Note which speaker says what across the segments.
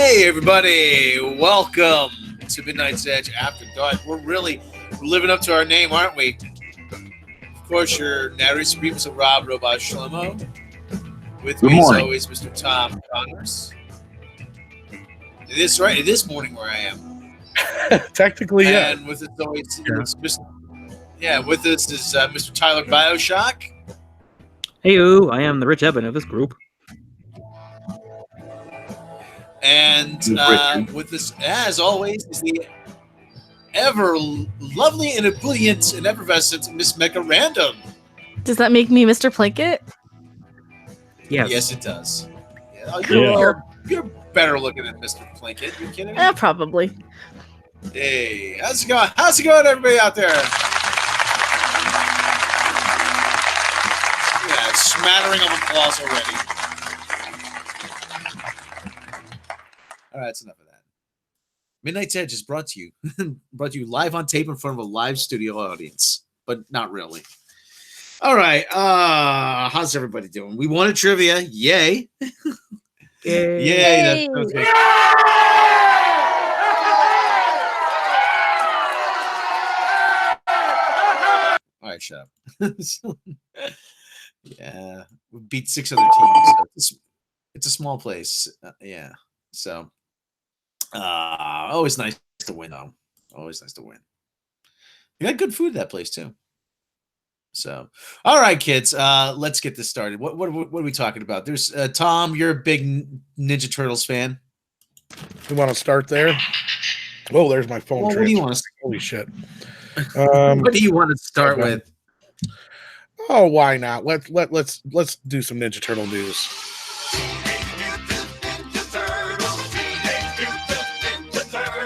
Speaker 1: Hey, everybody. Welcome to Midnight's Edge After Dark. We're living up to our name, aren't we? Of course, your narrator supreme is Rob Robot Shlomo. With me, as always, Mr. Tom Connors. It is morning where I am.
Speaker 2: Technically, yeah.
Speaker 1: And with us always, with us is Mr. Tyler Bioshock.
Speaker 3: Hey-o, I am the Rich Evan of this group.
Speaker 1: And with us, as always, is the ever lovely and ebullient and effervescent Miss Mecca Random.
Speaker 4: Does that make me Mr. Plinkett?
Speaker 3: Yes.
Speaker 1: Yes, it does. Yeah,
Speaker 4: Cool.
Speaker 1: You're better looking than Mr. Plinkett. You kidding me?
Speaker 4: Probably.
Speaker 1: Hey, how's it going? How's it going, everybody out there? Yeah, smattering of applause already. All right, that's enough of that. Midnight's Edge is brought to you live on tape in front of a live studio audience, but not really. All right, how's everybody doing? We won a trivia, yay!
Speaker 3: Yay!
Speaker 1: Yay! That's good. All right, shut up. Yeah, we beat 6 other teams. So it's a small place, yeah. So, always nice to win, though. Always nice to win. You got good food at that place too. So, all right, kids, let's get this started. What are we talking about? There's Tom. You're a big Ninja Turtles fan.
Speaker 2: You want to start there? Oh, there's my phone.
Speaker 1: Well, what do you want to?
Speaker 2: Holy shit!
Speaker 1: What do you want to start with?
Speaker 2: Oh, why not? Let's do some Ninja Turtle news.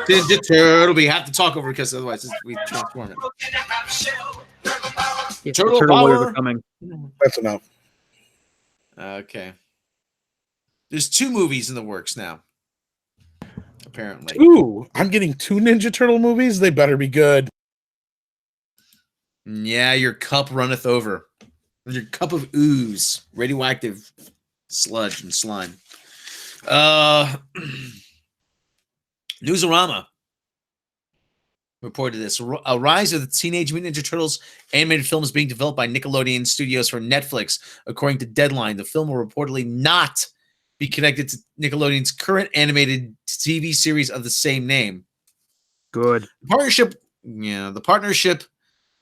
Speaker 1: Ninja Turtle. We have to talk over because otherwise we transform it.
Speaker 3: Yeah,
Speaker 1: Turtle
Speaker 3: Warriors
Speaker 1: power.
Speaker 3: are coming.
Speaker 2: That's enough.
Speaker 1: Okay. There's 2 movies in the works now. Apparently.
Speaker 2: Ooh, I'm getting 2 Ninja Turtle movies. They better be good.
Speaker 1: Yeah, your cup runneth over. Your cup of ooze, radioactive sludge and slime. Newsarama reported this. A Rise of the Teenage Mutant Ninja Turtles animated film is being developed by Nickelodeon Studios for Netflix. According to Deadline, the film will reportedly not be connected to Nickelodeon's current animated TV series of the same name.
Speaker 3: Good.
Speaker 1: The partnership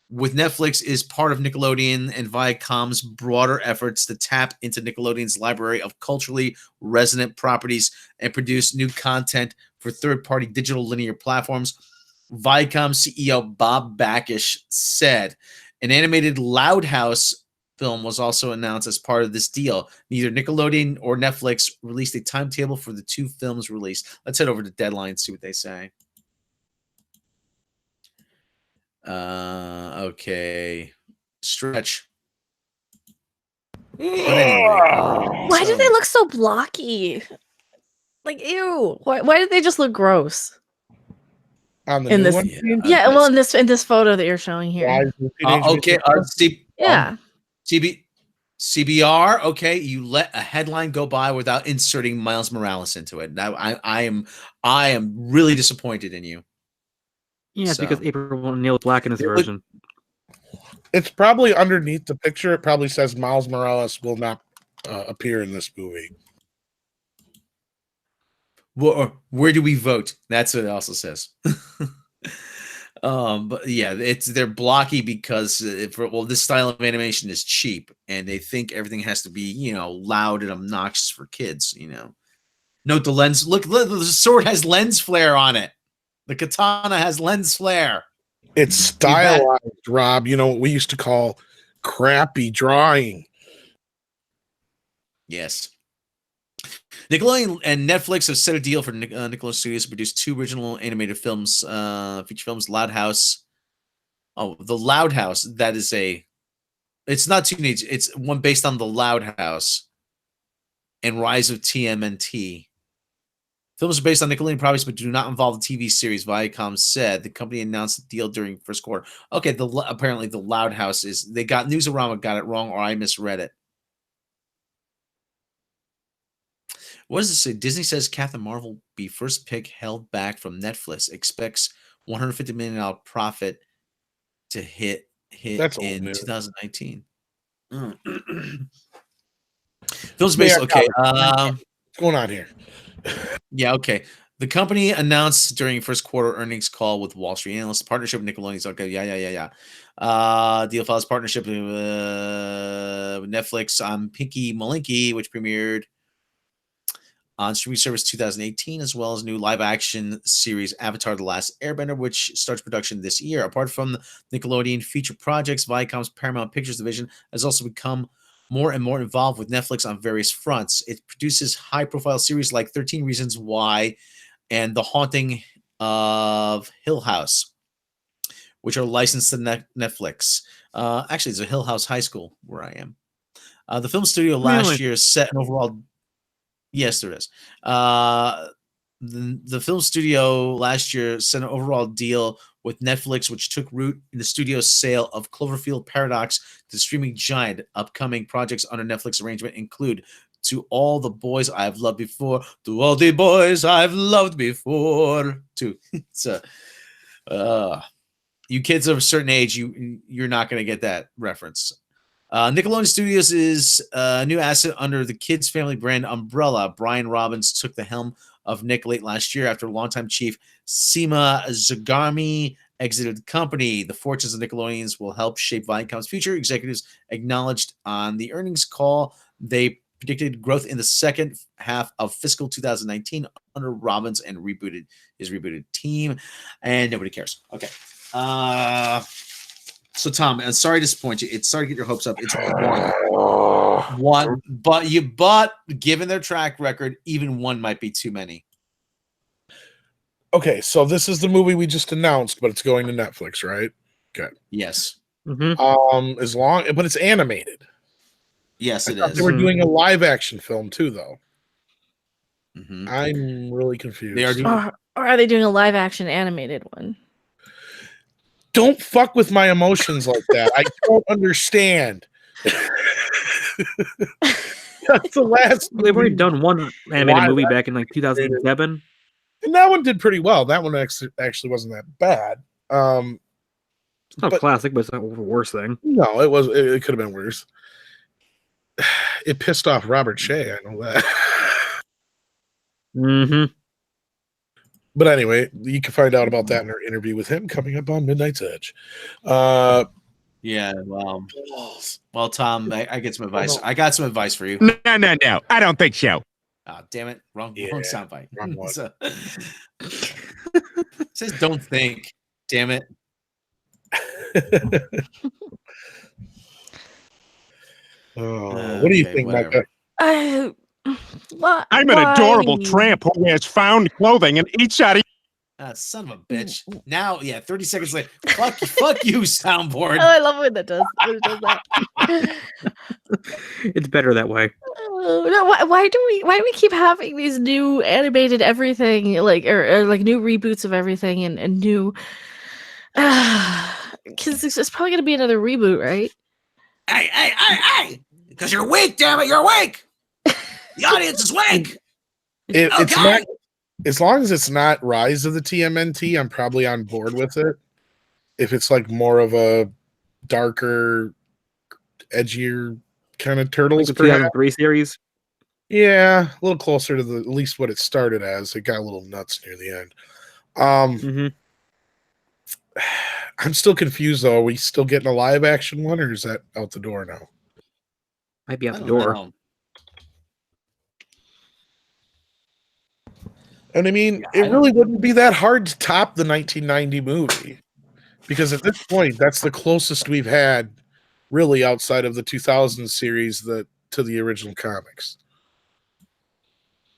Speaker 1: with Netflix is part of Nickelodeon and Viacom's broader efforts to tap into Nickelodeon's library of culturally resonant properties and produce new content for third-party digital linear platforms. Viacom CEO Bob Bakish said an animated Loud House film was also announced as part of this deal. Neither Nickelodeon or Netflix released a timetable for the 2 films' release. Let's head over to Deadline and see what they say. Okay. Stretch.
Speaker 4: Why do they look so blocky? Like, ew. Why did they just look gross?
Speaker 2: On the
Speaker 4: In
Speaker 2: new
Speaker 4: this,
Speaker 2: one?
Speaker 4: yeah, well, in this photo that you're showing here.
Speaker 1: Okay.
Speaker 4: Yeah.
Speaker 1: CBR. Okay, you let a headline go by without inserting Miles Morales into it. Now, I am really disappointed in you.
Speaker 3: Yeah, it's because April O'Neil is black in this version.
Speaker 2: It's probably underneath the picture. It probably says Miles Morales will not appear in this movie.
Speaker 1: Well, where do we vote? That's what it also says. But yeah, they're blocky because this style of animation is cheap, and they think everything has to be loud and obnoxious for kids. Note the lens. Look, the sword has lens flare on it. The katana has lens flare.
Speaker 2: It's stylized, Rob. You know what we used to call crappy drawing.
Speaker 1: Yes. Nickelodeon and Netflix have set a deal for Nickelodeon Studios to produce 2 original animated films, feature films, Loud House. Oh, the Loud House. That is it's not teenage. It's one based on the Loud House and Rise of TMNT. Films are based on Nickelodeon properties, but do not involve the TV series. Viacom said the company announced the deal during first quarter. Okay, apparently the Loud House they got Newsarama got it wrong, or I misread it. What does it say? Disney says Captain Marvel be first pick held back from Netflix. Expects $150 million profit to hit
Speaker 2: That's old
Speaker 1: in
Speaker 2: news.
Speaker 1: 2019. Film's based. Okay.
Speaker 2: What's going on here?
Speaker 1: Yeah. Okay. The company announced during first quarter earnings call with Wall Street analysts partnership with Nickelodeon's. Okay. Yeah. Deal files partnership with Netflix on Pinky Malinky, which premiered on streaming service 2018, as well as new live action series Avatar: The Last Airbender, which starts production this year. Apart from the Nickelodeon feature projects, Viacom's Paramount Pictures division has also become more and more involved with Netflix on various fronts. It produces high-profile series like 13 Reasons Why and The Haunting of Hill House, which are licensed to Netflix. Actually, it's a Hill House High School where I am. The film studio last year set an overall... Yes, there is. The film studio last year set an overall deal with Netflix, which took root in the studio's sale of Cloverfield Paradox to the streaming giant. Upcoming projects under Netflix arrangement include To All the Boys I've Loved Before, To All the Boys I've Loved Before. It's you kids of a certain age, you're not going to get that reference. Nickelodeon Studios is a new asset under the Kids Family brand umbrella. Brian Robbins took the helm of Nick late last year after longtime chief Seema Zagami exited the company. The fortunes of Nickelodeons will help shape Viacom's future. Executives acknowledged on the earnings call they predicted growth in the second half of fiscal 2019 under Robbins and his rebooted team, and nobody cares. Okay. So Tom, I'm sorry to disappoint you. It's sorry to get your hopes up. It's one, but given their track record, even one might be too many.
Speaker 2: Okay, so this is the movie we just announced, but it's going to Netflix, right? Okay.
Speaker 1: Yes.
Speaker 2: Mm-hmm. But it's animated.
Speaker 1: Yes, it is.
Speaker 2: They were doing a live action film too, though.
Speaker 1: Mm-hmm.
Speaker 2: I'm really confused.
Speaker 1: They are doing,
Speaker 4: or are they doing a live action animated one?
Speaker 2: Don't fuck with my emotions like that. I don't understand. That's the last.
Speaker 3: They've already done one animated movie back in like 2007,
Speaker 2: and that one did pretty well. That one actually wasn't that bad.
Speaker 3: It's not a classic, but it's not the worst thing.
Speaker 2: No, it was. It could have been worse. It pissed off Robert Shea. I know that.
Speaker 3: Mm-hmm.
Speaker 2: But anyway, you can find out about that in our interview with him coming up on Midnight's Edge.
Speaker 1: Yeah, well, Tom, I get some advice. I got some advice for you.
Speaker 5: No, I don't think so.
Speaker 1: Oh, damn it! Wrong soundbite.
Speaker 2: Wrong one.
Speaker 1: So, it says don't think. Damn it.
Speaker 2: What do you think, Micah?
Speaker 5: I'm an adorable tramp who has found clothing and eats out of.
Speaker 1: Son of a bitch. Now, 30 seconds later. Fuck you, soundboard.
Speaker 4: Oh, I love when it does that.
Speaker 3: It's better that way.
Speaker 4: No, why do we keep having these new animated everything, or like new reboots of everything and new? Because it's probably gonna be another reboot, right?
Speaker 1: Hey! Because you're weak, damn it! You're weak. The audience is weak.
Speaker 2: It's not. As long as it's not Rise of the TMNT, I'm probably on board with it. If it's like more of a darker, edgier kind of Turtles,
Speaker 3: like the 2003 series.
Speaker 2: Yeah, a little closer to at least what it started as. It got a little nuts near the end. I'm still confused though. Are we still getting a live action one, or is that out the door now?
Speaker 3: Might be out the door.
Speaker 1: Know.
Speaker 2: And I mean, it really wouldn't be that hard to top the 1990 movie, because at this point, that's the closest we've had, really, outside of the 2000 series to the original comics.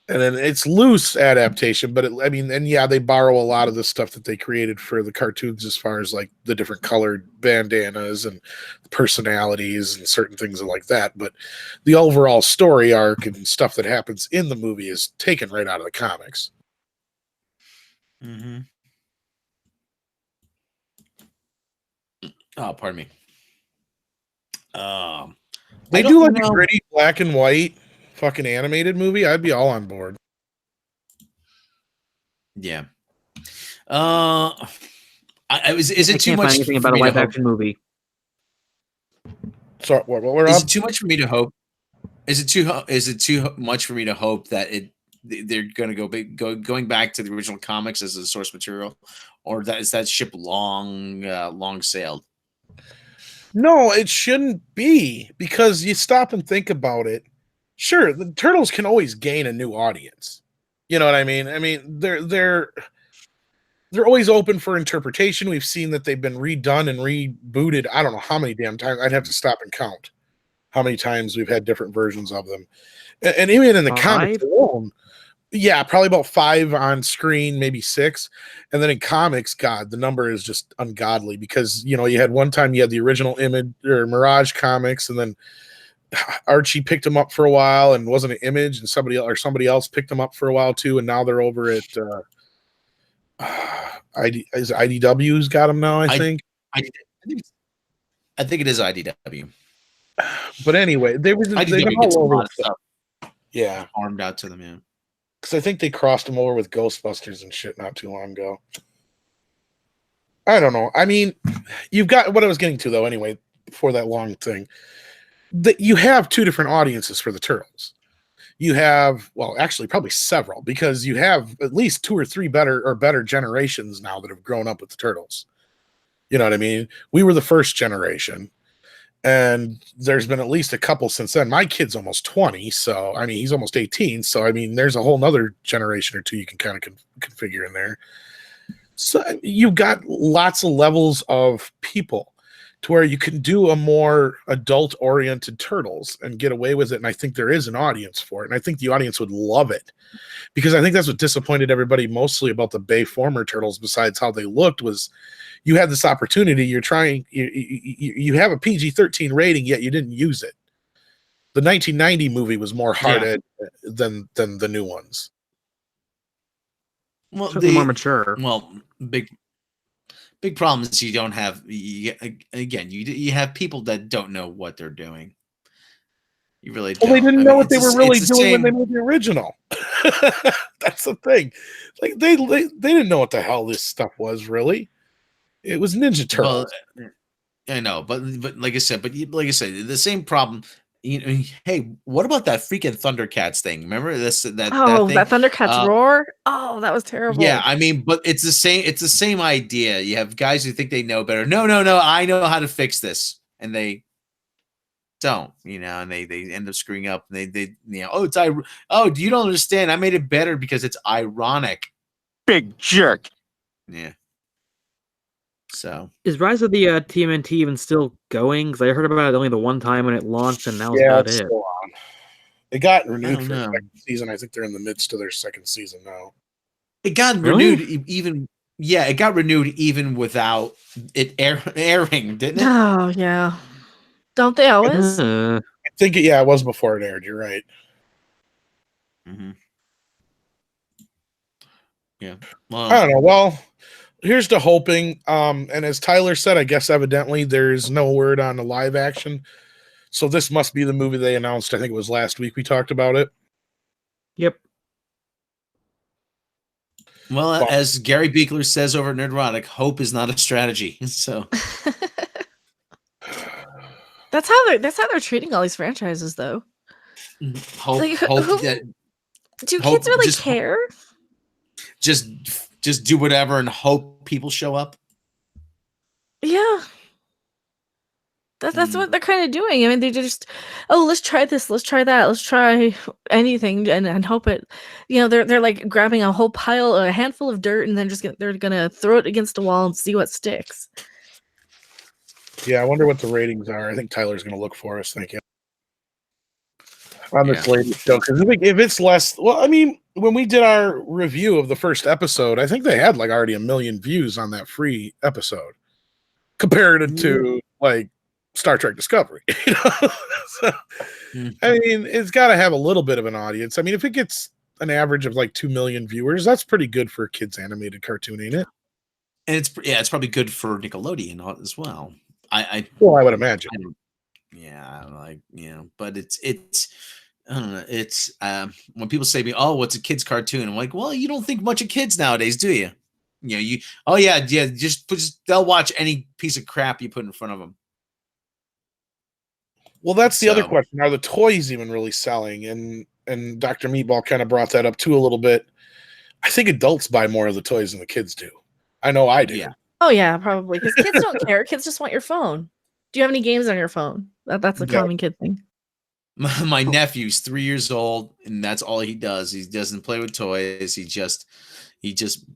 Speaker 2: And then it's loose adaptation, but they borrow a lot of the stuff that they created for the cartoons, as far as like the different colored bandanas and personalities and certain things like that. But the overall story arc and stuff that happens in the movie is taken right out of the comics.
Speaker 1: Mm-hmm. Oh, pardon me.
Speaker 2: They do like a gritty black and white, fucking animated movie, I'd be all on board.
Speaker 1: Yeah. Is
Speaker 3: I
Speaker 1: it too
Speaker 3: can't
Speaker 1: much
Speaker 3: find anything
Speaker 1: for
Speaker 3: about a
Speaker 1: me to
Speaker 3: live
Speaker 1: hope?
Speaker 3: action movie.
Speaker 2: So what we're
Speaker 1: Is
Speaker 2: up?
Speaker 1: it too much for me to hope? Is it too much for me to hope that they're going to going back to the original comics as a source material, or is that ship long sailed?
Speaker 2: No, it shouldn't be, because you stop and think about it. Sure, the Turtles can always gain a new audience. You know what I mean? I mean, they're always open for interpretation. We've seen that they've been redone and rebooted. I don't know how many damn times. I'd have to stop and count how many times we've had different versions of them. And even in the comics
Speaker 3: 5?
Speaker 2: alone, yeah, probably about 5 on screen, maybe 6. And then in comics, God, the number is just ungodly, because, you know, you had one time you had the original Image or Mirage comics, and then Archie picked them up for a while and wasn't an Image, and somebody else picked them up for a while too, and now they're over at IDW's got them now, I think.
Speaker 1: I think it is IDW.
Speaker 2: But anyway, they've
Speaker 1: IDW
Speaker 2: been
Speaker 1: gets a
Speaker 2: all over
Speaker 1: lot
Speaker 2: the
Speaker 1: of stuff
Speaker 2: yeah,
Speaker 1: farmed out to them. Yeah.
Speaker 2: because I think they crossed them over with Ghostbusters and shit not too long ago. I don't know. I mean, you've got what I was getting to, though, anyway, before that long thing. That you have 2 different audiences for the Turtles. You have, well, actually, probably several, because you have at least 2 or 3 better generations now that have grown up with the Turtles. You know what I mean? We were the first generation, and there's been at least a couple since then. My kid's almost 20, so I mean, he's almost 18. So I mean, there's a whole nother generation or 2 you can kind of configure in there. So you've got lots of levels of people to where you can do a more adult-oriented Turtles and get away with it. And I think there is an audience for it. And I think the audience would love it, because I think that's what disappointed everybody mostly about the Bay former Turtles, besides how they looked, was you had this opportunity. You have a PG-13 rating, yet you didn't use it. The 1990 movie was more hard-edged than the new ones.
Speaker 1: Well,
Speaker 3: Certainly more mature.
Speaker 1: Well, big problem is you don't have you have people that don't know what they're doing. You really don't.
Speaker 2: Well, they didn't know what they were really
Speaker 1: the
Speaker 2: doing when they
Speaker 1: same.
Speaker 2: made the original. That's the thing. Like they didn't know what the hell this stuff was, really. It was Ninja Turtles.
Speaker 1: Well, I know, but like I said, the same problem. You know, hey, what about that freaking Thundercats thing? Remember that
Speaker 4: Oh,
Speaker 1: thing?
Speaker 4: that Thundercats roar! Oh, that was terrible.
Speaker 1: Yeah, I mean, but it's the same. It's the same idea. You have guys who think they know better. No, I know how to fix this, and they don't. You know, and they end up screwing up. And they you don't understand. I made it better because it's ironic.
Speaker 5: Big jerk.
Speaker 1: Yeah. So
Speaker 3: Is Rise of the TMNT even still going? Because I heard about it only the one time when it launched, and that was about
Speaker 2: it's
Speaker 3: it.
Speaker 2: still on. It got renewed
Speaker 1: don't
Speaker 2: for the
Speaker 1: know.
Speaker 2: second season. I think they're in the midst of their second season now.
Speaker 1: It got
Speaker 3: Really?
Speaker 1: renewed even. Yeah, it got renewed even without it airing, didn't it?
Speaker 4: Oh yeah. Don't they always?
Speaker 2: I think it was before it aired. You're right.
Speaker 1: Mm-hmm. Yeah. Well,
Speaker 2: I don't know. Well, here's to hoping. And as Tyler said, I guess evidently there's no word on the live action. So this must be the movie they announced. I think it was last week we talked about it.
Speaker 3: Yep.
Speaker 1: Well, as Gary Beekler says over at Nerdrotic, hope is not a strategy. So
Speaker 4: That's how they're treating all these franchises, though.
Speaker 1: hope
Speaker 4: Like,
Speaker 1: that
Speaker 4: do kids really care?
Speaker 1: Just do whatever and hope people show up.
Speaker 4: Yeah. That's what they're kind of doing. I mean, they just, let's try this, let's try that, let's try anything, and hope it. You know, they're like grabbing a handful of dirt, and then they're gonna throw it against a wall and see what sticks.
Speaker 2: Yeah, I wonder what the ratings are. I think Tyler's going to look for us. Thank you. On this latest show, because if it's less, well, I mean, when we did our review of the first episode, I think they had like already 1 million views on that free episode, compared to like Star Trek Discovery. You know? So, I mean, it's got to have a little bit of an audience. I mean, if it gets an average of like 2 million viewers, that's pretty good for a kids animated cartoon, ain't it?
Speaker 1: And it's probably good for Nickelodeon as well. I
Speaker 2: would imagine.
Speaker 1: but I don't know. It's when people say to me, "Oh, what's a kid's cartoon?" I'm like, "Well, you don't think much of kids nowadays, do you?" You know, Oh yeah, yeah. Just they'll watch any piece of crap you put in front of them.
Speaker 2: Well, that's the other
Speaker 1: So-
Speaker 2: question. Are the toys even really selling? And Dr. Meatball kind of brought that up too a little bit. I think adults buy more of the toys than the kids do. I know I do.
Speaker 1: Yeah.
Speaker 4: Oh yeah, probably because kids don't care. Kids just want your phone. Do you have any games on your phone? That's a
Speaker 2: Yeah.
Speaker 4: common kid thing.
Speaker 1: My nephew's 3 years old, and that's all he does. He doesn't play with toys. He just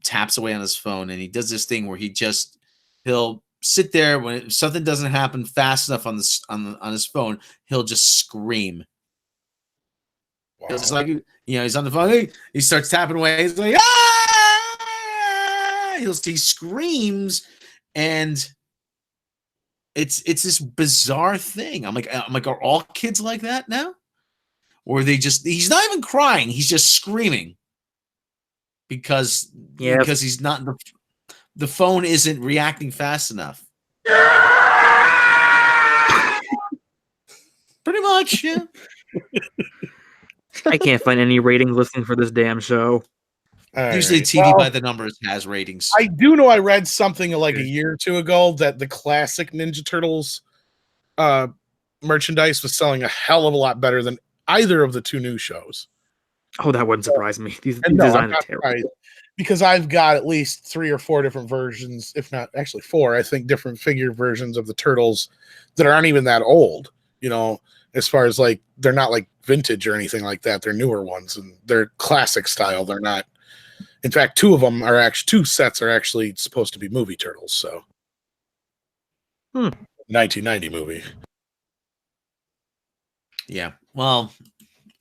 Speaker 1: taps away on his phone, and he does this thing where he'll sit there when something doesn't happen fast enough on his phone. He'll just scream.
Speaker 2: Wow.
Speaker 1: It's like, he's on the phone. He starts tapping away. He's like, ah! He screams, and it's this bizarre thing. I'm like, are all kids like that now? Or he's not even crying. He's just screaming because he's not, the phone isn't reacting fast enough. Pretty much, yeah.
Speaker 3: I can't find any ratings listing for this damn show.
Speaker 2: All
Speaker 1: Usually
Speaker 2: right.
Speaker 1: TV
Speaker 2: Well,
Speaker 1: by the numbers has ratings.
Speaker 2: I do know I read something like a year or two ago that the classic Ninja Turtles merchandise was selling a hell of a lot better than either of the two new shows.
Speaker 3: Oh, that wouldn't surprise me. These
Speaker 2: And no, I'm
Speaker 3: designs are
Speaker 2: not
Speaker 3: terrible.
Speaker 2: surprised, because I've got at least 3 or 4 different versions, if not actually 4, I think, different figure versions of the Turtles that aren't even that old, as far as like, they're not like vintage or anything like that. They're newer ones, and they're classic style. They're not. In fact, 2 sets are actually supposed to be movie Turtles. So, 1990 movie.
Speaker 1: Yeah. Well,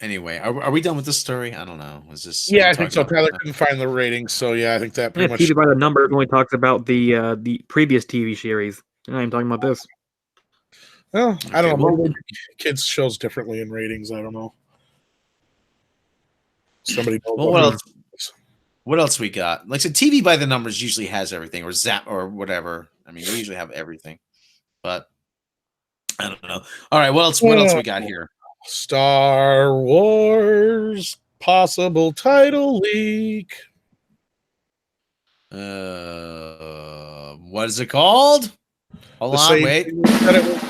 Speaker 1: anyway, are we done with this story? I don't know. Was this?
Speaker 2: Yeah, I think so. Tyler couldn't find the ratings, so yeah, I think that pretty much.
Speaker 3: TV by the numbers only talks about the previous TV series. I'm talking about this.
Speaker 2: Well, I don't
Speaker 1: Okay,
Speaker 2: know.
Speaker 1: well-
Speaker 2: Maybe kids shows differently in ratings. I don't know. Somebody knows.
Speaker 1: Well, what else we got? Like I said, TV by the numbers usually has everything, or Zap, or whatever. I mean, we usually have everything, but I don't know. All right, what else we got here?
Speaker 2: Star Wars possible title leak.
Speaker 1: What is it called? Hold
Speaker 2: The
Speaker 1: on,
Speaker 2: same
Speaker 1: wait.
Speaker 2: thing that it was-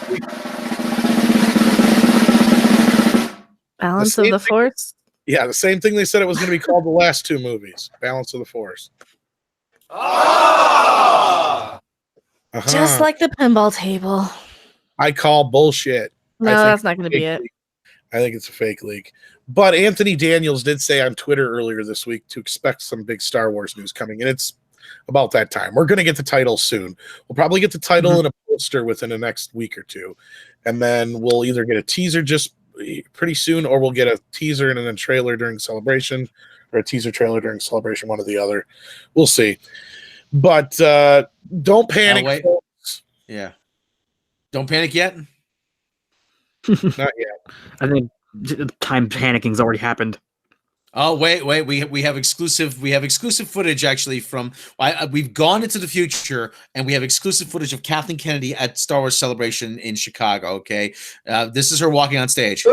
Speaker 4: Balance
Speaker 2: same
Speaker 4: of the
Speaker 2: thing-
Speaker 4: Force.
Speaker 2: Yeah, the same thing they said it was going to be called the last 2 movies. Balance of the Force.
Speaker 1: Ah!
Speaker 2: Uh-huh.
Speaker 4: Just like the pinball table.
Speaker 2: I call bullshit.
Speaker 4: No,
Speaker 2: I think
Speaker 4: that's not going to be
Speaker 2: fake
Speaker 4: it.
Speaker 2: leak. I think it's a fake leak. But Anthony Daniels did say on Twitter earlier this week to expect some big Star Wars news coming, and it's about that time. We're going to get the title soon. We'll probably get the title and a poster within the next week or 2, and then we'll either get a teaser just pretty soon, or we'll get a teaser and then a trailer during Celebration, or a teaser trailer during Celebration, one or the other. We'll see. But don't panic.
Speaker 1: wait.
Speaker 2: Folks.
Speaker 1: Yeah. Don't panic yet.
Speaker 2: Not yet.
Speaker 3: I think time panicking's already happened.
Speaker 1: Oh wait, we have exclusive footage actually from we've gone into the future, and we have exclusive footage of Kathleen Kennedy at Star Wars Celebration in Chicago. Okay, this is her walking on stage.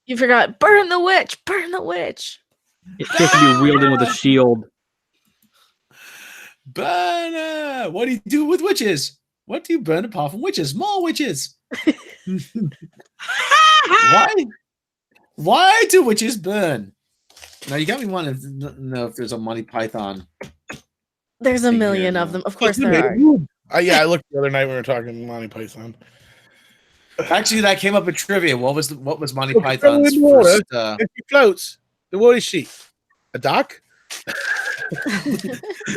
Speaker 4: You forgot, burn the witch, burn the witch.
Speaker 3: She has to be wheeled in with a shield.
Speaker 1: Burn! What do you do with witches? What do you burn apart from witches? More witches. Why do witches burn? Now you got me wanting to know if there's a Monty Python.
Speaker 4: There's a
Speaker 1: Figure
Speaker 4: million
Speaker 1: it
Speaker 4: of
Speaker 1: out.
Speaker 4: them. Of course there are.
Speaker 2: Yeah, I looked the other night when we were talking Monty Python.
Speaker 1: Actually, that came up in trivia. What was Monty
Speaker 2: Look,
Speaker 1: Python's
Speaker 2: in water,
Speaker 1: first?
Speaker 2: If she floats, then what is she? A duck?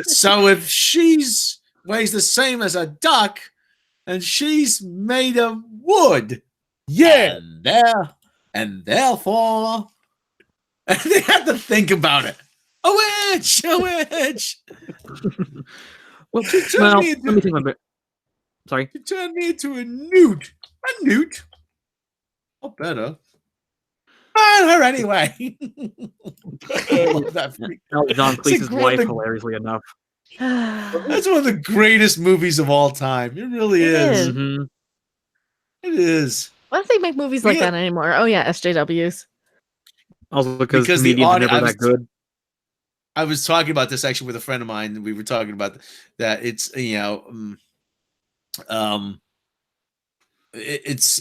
Speaker 1: So if she's weighs the same as a duck, and she's made of wood,
Speaker 2: Yeah.
Speaker 1: and therefore, and they had to think about it. A witch, a witch.
Speaker 3: Well,
Speaker 1: You turned me
Speaker 3: let me
Speaker 1: into,
Speaker 3: think a bit. Sorry.
Speaker 1: you turned me into a newt. A newt. Or better. Burn her anyway. I love that freak.
Speaker 3: John
Speaker 1: It's a
Speaker 3: Cleese's wife,
Speaker 1: great-
Speaker 3: hilariously enough.
Speaker 1: That's one of the greatest movies of all time. It really
Speaker 4: It
Speaker 1: is.
Speaker 4: is.
Speaker 3: Mhm.
Speaker 1: It is.
Speaker 4: Why don't they make movies like
Speaker 1: Yeah.
Speaker 4: that anymore? Oh yeah, SJWs.
Speaker 3: Also because
Speaker 1: Because the
Speaker 3: comedians are
Speaker 1: audi-
Speaker 3: never
Speaker 1: I was-
Speaker 3: that good.
Speaker 1: I was talking about this actually with a friend of mine. We were talking about that. It's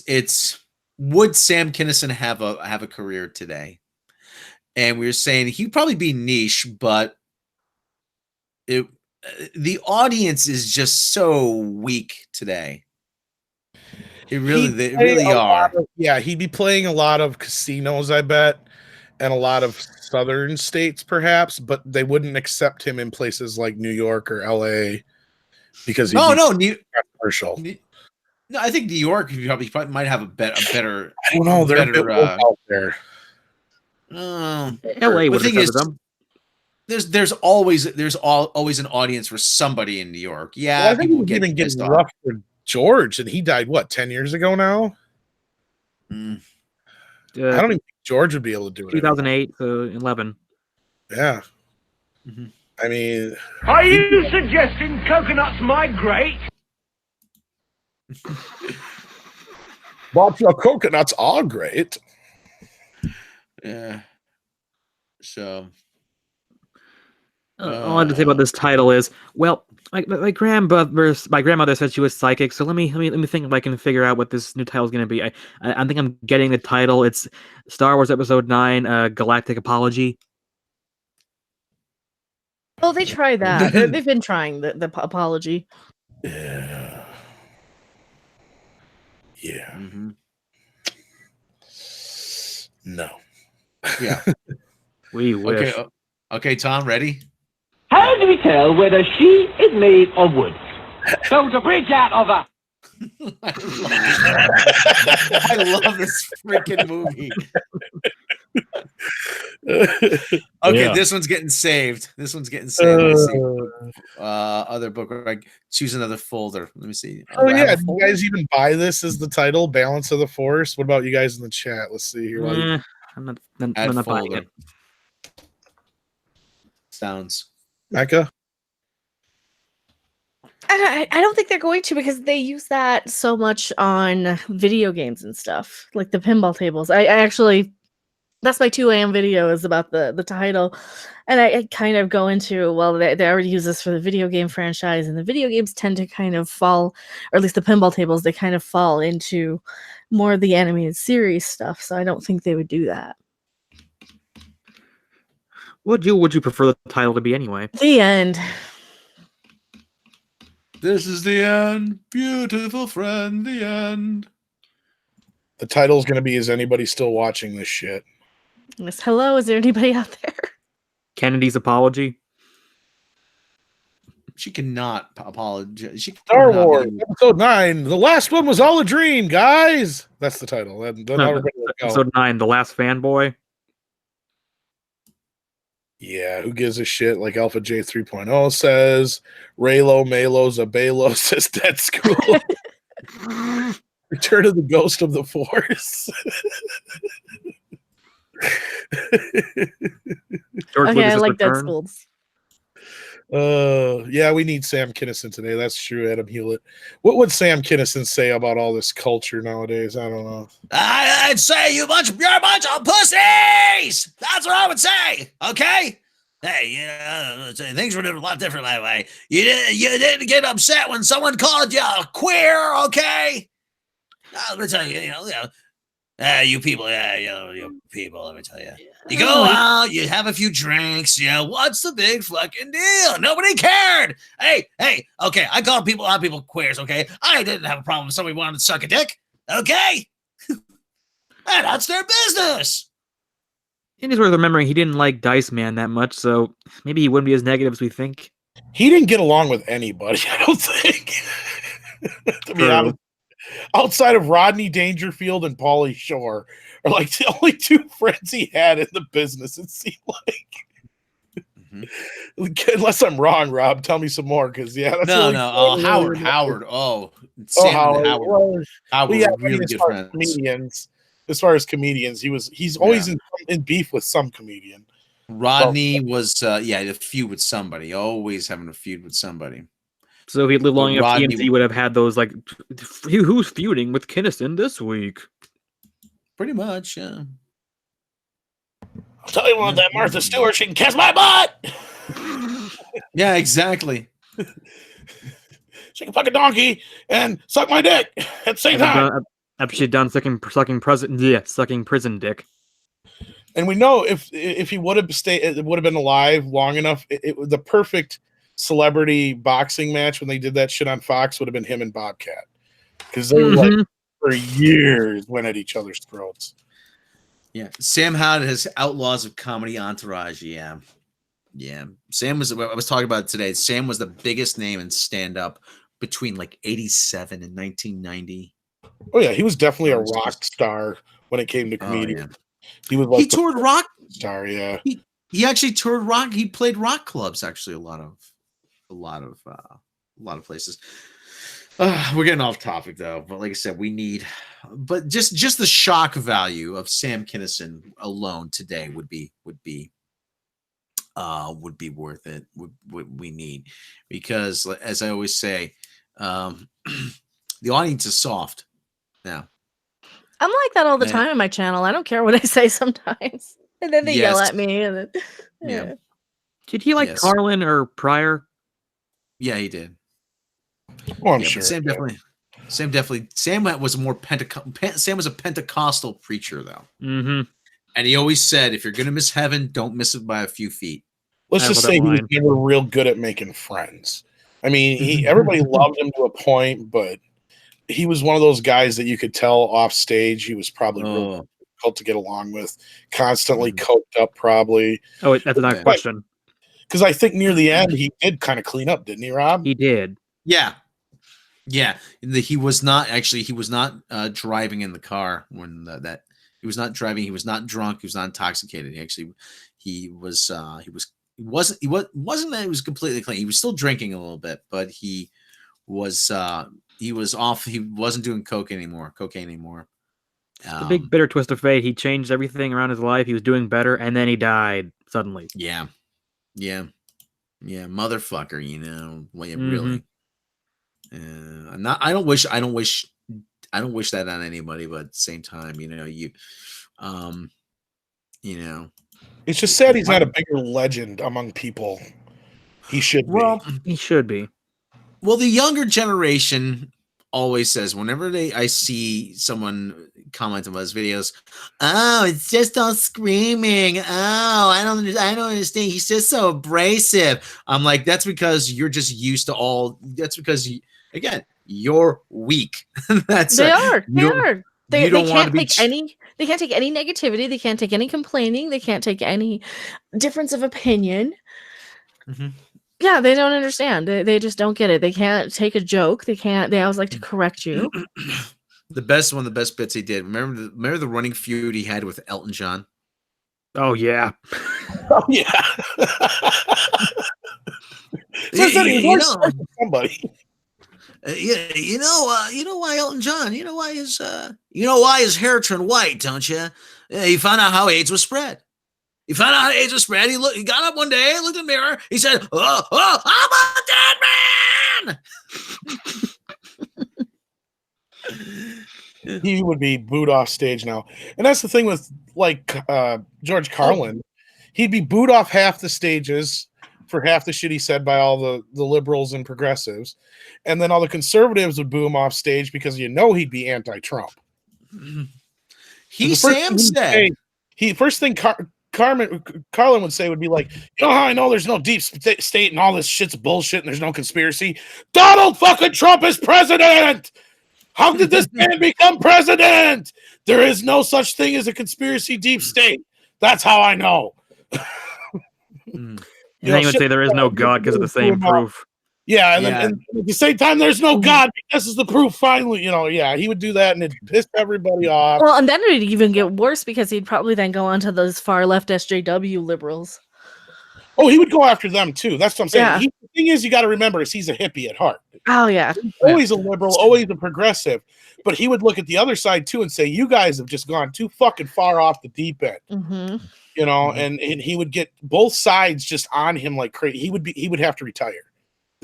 Speaker 1: it's would Sam Kinison have a career today? And we were saying he'd probably be niche, but the audience is just so weak today. They really are.
Speaker 2: He'd be playing a lot of casinos, I bet, and a lot of southern states, perhaps, but they wouldn't accept him in places like New York or LA because he'd be commercial.
Speaker 1: No, I think New York probably might have a better.
Speaker 2: I don't know. They're a bit woke out there.
Speaker 3: LA would
Speaker 1: thing
Speaker 3: have
Speaker 1: is,
Speaker 3: them.
Speaker 1: there's always an audience for somebody in New York. Yeah,
Speaker 2: Well, I think
Speaker 1: people
Speaker 2: he
Speaker 1: get
Speaker 2: even
Speaker 1: pissed
Speaker 2: getting
Speaker 1: off.
Speaker 2: rough for George, and he died 10 years ago now. I don't even think George would be able to do it.
Speaker 3: 2008 to 11.
Speaker 2: Yeah.
Speaker 1: Mm-hmm.
Speaker 2: I mean,
Speaker 6: are you suggesting coconuts migrate?
Speaker 2: but your coconuts are great.
Speaker 1: Yeah. So
Speaker 3: all I have to say about this title is, well, my grandmother said she was psychic, so let me think if I can figure out what this new title is going to be. I think I'm getting the title. It's Star Wars Episode 9, Galactic Apology.
Speaker 4: Oh, they tried that. They've been trying the apology.
Speaker 2: Yeah. Yeah.
Speaker 1: Mm-hmm.
Speaker 2: No.
Speaker 1: Yeah.
Speaker 3: We wish.
Speaker 1: Okay, Tom, ready?
Speaker 6: How do we tell whether she is made of wood? Build a bridge out of her.
Speaker 1: I love this freaking movie. Okay, This one's getting saved. Let me see. Other book. Like, choose another folder. Let me see.
Speaker 2: Oh yeah, do you guys even buy this as the title? Balance of the Force. What about you guys in the chat? Let's see here.
Speaker 3: I'm not buying it.
Speaker 1: Sounds.
Speaker 2: Mecca?
Speaker 4: I don't think they're going to, because they use that so much on video games and stuff, like the pinball tables. I actually, that's my 2 a.m. video is about the title. And I kind of go into, well, they already use this for the video game franchise, and the video games tend to kind of fall, or at least the pinball tables, they kind of fall into more of the animated series stuff. So I don't think they would do that.
Speaker 3: What would you prefer the title to be anyway?
Speaker 4: The end.
Speaker 1: This is the end, beautiful friend, the end.
Speaker 2: The title's going to be, is anybody still watching this shit?
Speaker 4: Yes, hello, is there anybody out there?
Speaker 3: Kennedy's Apology?
Speaker 1: She cannot apologize.
Speaker 2: Star Wars Episode 9. The last one was all a dream, guys. That's the title.
Speaker 3: Episode 9, The Last Fanboy.
Speaker 2: Yeah, who gives a shit? Like Alpha J 3.0 says. Raylo Malos Abelo says Dead School. Return of the Ghost of the Force.
Speaker 4: Okay, I like Dead Schools.
Speaker 2: Yeah, we need Sam Kinison today. That's true, Adam Hewlett. What would Sam Kinison say about all this culture nowadays? I don't know.
Speaker 1: I'd say you're a bunch of pussies. That's what I would say. Okay. Hey, things were a lot different that way. You didn't get upset when someone called you a queer. Okay. Let me tell you, you people, you people. Let me tell you. You go out, you have a few drinks. What's the big fucking deal? Nobody cared. Hey, okay. I call people queers. Okay, I didn't have a problem if somebody wanted to suck a dick. Okay, that's their business.
Speaker 3: It is worth remembering he didn't like Dice Man that much, so maybe he wouldn't be as negative as we think.
Speaker 2: He didn't get along with anybody, I don't think. To be honest. Outside of Rodney Dangerfield and Pauly Shore are like the only 2 friends he had in the business, it seemed like. Mm-hmm. Unless I'm wrong, Rob, tell me some more, because that's
Speaker 1: Howard. Howard. Howard were really good friends.
Speaker 2: Comedians. As far as comedians, he's always in beef with some comedian.
Speaker 1: Rodney was a feud with somebody, always having a feud with somebody.
Speaker 3: So if he'd lived long enough,
Speaker 1: Rodney-
Speaker 3: TMNT would have had those like, who's feuding with Kinnison this week?
Speaker 1: Pretty much, yeah.
Speaker 2: I'll tell you what, that Martha Stewart, she can kiss my butt.
Speaker 1: Yeah, exactly.
Speaker 2: She can fuck a donkey and suck my dick at the same time.
Speaker 3: After she'd done sucking prison dick.
Speaker 2: And we know if he would have been alive long enough, it was the perfect celebrity boxing match when they did that shit on Fox would have been him and Bobcat, because they were like for years went at each other's throats.
Speaker 1: Yeah, Sam had his Outlaws of Comedy entourage. Yeah. Sam was. I was talking about it today. Sam was the biggest name in stand up between like 87 and 1990.
Speaker 2: Oh yeah, he was definitely a rock star when it came to comedian.
Speaker 1: Oh, yeah.
Speaker 2: He was like
Speaker 1: he toured rock
Speaker 2: star. Yeah,
Speaker 1: he actually toured rock. He played rock clubs. Actually, a lot of places. We're getting off topic though, but like I said, but just the shock value of Sam Kinison alone today would be worth it. What we need, because as I always say, the audience is soft now.
Speaker 4: I'm like that all the time on my channel. I don't care what I say sometimes, and then they yell at me. And then,
Speaker 1: yeah.
Speaker 3: Did he like Carlin or Pryor?
Speaker 1: Yeah, he did.
Speaker 2: Well, I'm sure.
Speaker 1: Sam was a more Sam was a Pentecostal preacher though.
Speaker 3: Mm-hmm.
Speaker 1: And he always said, if you're gonna miss heaven, don't miss it by a few feet.
Speaker 2: Let's just say he was never real good at making friends. I mean, everybody loved him to a point, but he was one of those guys that you could tell off stage he was probably real difficult to get along with, constantly coked up, probably.
Speaker 3: Oh, that's another question.
Speaker 2: Because I think near the end he did kind of clean up, didn't he, Rob?
Speaker 3: He did.
Speaker 1: Yeah. He was not driving in the car when he was not driving. He was not drunk. He was not intoxicated. He wasn't that he was completely clean. He was still drinking a little bit, but he was off. He wasn't doing cocaine anymore.
Speaker 3: The big bitter twist of fate. He changed everything around his life. He was doing better, and then he died suddenly.
Speaker 1: Yeah, motherfucker. You know, really. I don't wish that on anybody, but at the same time,
Speaker 2: it's just sad he's not a bigger legend among people. He should be.
Speaker 3: He should be.
Speaker 1: Well, the younger generation always says, whenever I see someone comment on his videos, oh, it's just all screaming. Oh, I don't understand. He's just so abrasive. I'm like, that's because you're just used to that's because again, you're weak. They
Speaker 4: are. They can't take any negativity. They can't take any complaining. They can't take any difference of opinion.
Speaker 1: Mm-hmm.
Speaker 4: Yeah, they don't understand. They just don't get it. They can't take a joke. They always like to correct you.
Speaker 1: One of the best bits he did. Remember the running feud he had with Elton John?
Speaker 3: Oh yeah.
Speaker 2: Oh yeah. Somebody.
Speaker 1: You know why Elton John? You know why his hair turned white, don't you? He found out how AIDS was spread. He got up one day, looked in the mirror. He said, "Oh, I'm a
Speaker 2: dead man." He would be booed off stage now, and that's the thing with George Carlin. He'd be booed off half the stages for half the shit he said by all the liberals and progressives, and then all the conservatives would boo him off stage because he'd be anti-Trump. First thing Carlin would say would be like, you know how I know there's no deep state and all this shit's bullshit and there's no conspiracy? Donald fucking Trump is president! How did this man become president? There is no such thing as a conspiracy deep state. That's how I know.
Speaker 3: And then he would say there is no God because of the same proof.
Speaker 2: Yeah, and at the same time, there's no God. This is the proof. Finally, he would do that, and it pissed everybody off.
Speaker 4: Well, and then it'd even get worse because he'd probably then go on to those far left SJW liberals.
Speaker 2: Oh, he would go after them too. That's what I'm saying.
Speaker 4: Yeah.
Speaker 2: The thing is, you got to remember, he's a hippie at heart.
Speaker 4: Oh yeah,
Speaker 2: he's always a liberal, always a progressive. But he would look at the other side too and say, "You guys have just gone too fucking far off the deep end."
Speaker 4: Mm-hmm.
Speaker 2: And he would get both sides just on him like crazy. He would have to retire.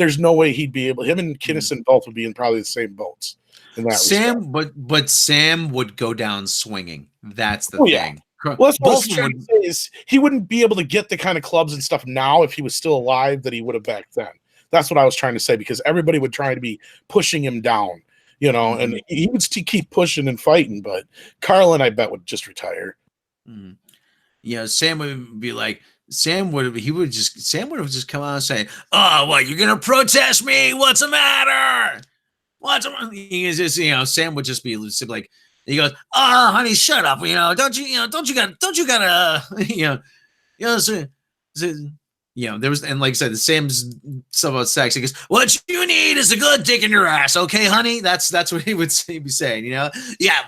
Speaker 2: there's no way he'd be able. Him and Kinnison both would be in probably the same boats. In that
Speaker 1: Sam, but Sam would go down swinging. That's the
Speaker 2: yeah.
Speaker 1: thing.
Speaker 2: Well, that's what I was
Speaker 1: Both of
Speaker 2: trying
Speaker 1: them
Speaker 2: to say is he wouldn't be able to get the kind of clubs and stuff now if he was still alive that he would have back then. That's what I was trying to say, because everybody would try to be pushing him down, you know, and he would still keep pushing and fighting. But Carlin, I bet, would just retire.
Speaker 1: Yeah, Sam would be like, Sam would have just come out and say, "Oh, what, you're gonna protest me? What's the matter? What's the matter?" He just, Sam would just be like, he goes, "Oh, honey, shut up. Don't you gotta, there was, and like I said, Sam's stuff about sex. He goes, "What you need is a good dick in your ass, okay, honey?" That's what he would be saying. You have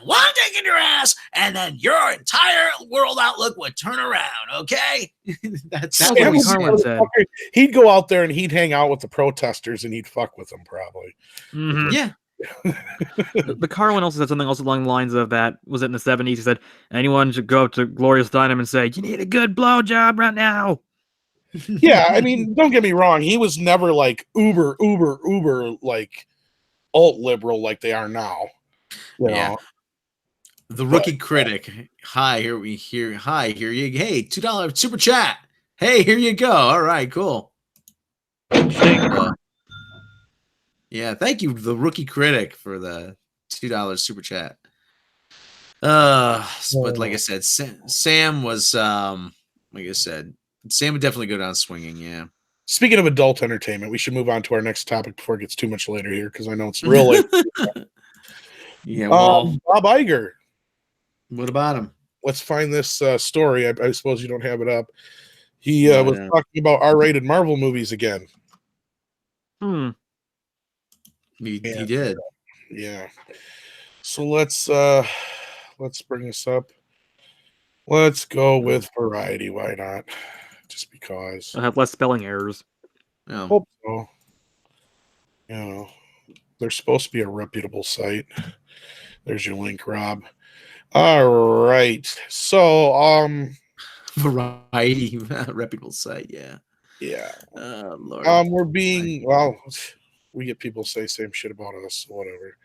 Speaker 1: one dick in your ass, and then your entire world outlook would turn around, okay? that's what
Speaker 3: Carlin said.
Speaker 2: He'd go out there and he'd hang out with the protesters and he'd fuck with them probably.
Speaker 1: Yeah.
Speaker 3: The Carlin also said something also along the lines of that. Was it in the 70s? He said, anyone should go up to Gloria Steinem and say, "You need a good blowjob right now."
Speaker 2: Yeah, I mean, don't get me wrong. He was never like uber like alt liberal like they are now. You know?
Speaker 1: The rookie critic. Hi, here you. Hey, $2 super chat. Hey, here you go. All right, cool. Yeah, thank you, the rookie critic, for the $2 super chat. But like I said, Sam was like I said, Sam would definitely go down swinging. Yeah.
Speaker 2: Speaking of adult entertainment, we should move on to our next topic before it gets too much later here, because I know it's real late.
Speaker 1: Yeah. Well,
Speaker 2: Bob Iger.
Speaker 1: What about him?
Speaker 2: Let's find this story. I suppose you don't have it up. He was talking about R-rated Marvel movies again.
Speaker 1: He did.
Speaker 2: Yeah. So let's bring this up. Let's go with Variety. Why not? Just because.
Speaker 3: I'll have less spelling errors.
Speaker 2: Hope so. They're supposed to be a reputable site. There's your link, Rob. All right. So,
Speaker 1: Variety, reputable site. Yeah.
Speaker 2: Yeah.
Speaker 1: Lord.
Speaker 2: We're being, well, we get people say same shit about us. Whatever.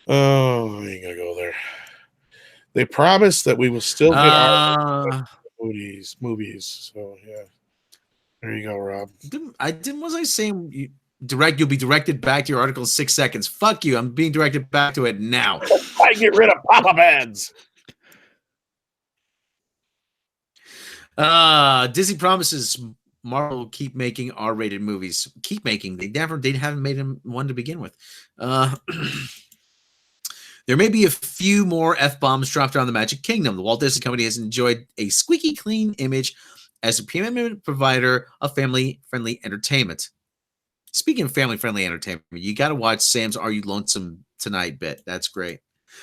Speaker 2: Oh, I ain't gonna go there. They promised that we will still get our movies. So yeah. There you go, Rob.
Speaker 1: Was I saying you'll be directed back to your article in 6 seconds? Fuck you. I'm being directed back to it now.
Speaker 2: I get rid of pop-up ads.
Speaker 1: Disney promises Marvel will keep making R-rated movies. Keep making. They haven't made one to begin with. There may be a few more F-bombs dropped around the Magic Kingdom. The Walt Disney Company has enjoyed a squeaky clean image as a preeminent provider of family-friendly entertainment. Speaking of family-friendly entertainment, you got to watch Sam's Are You Lonesome Tonight bit. That's great.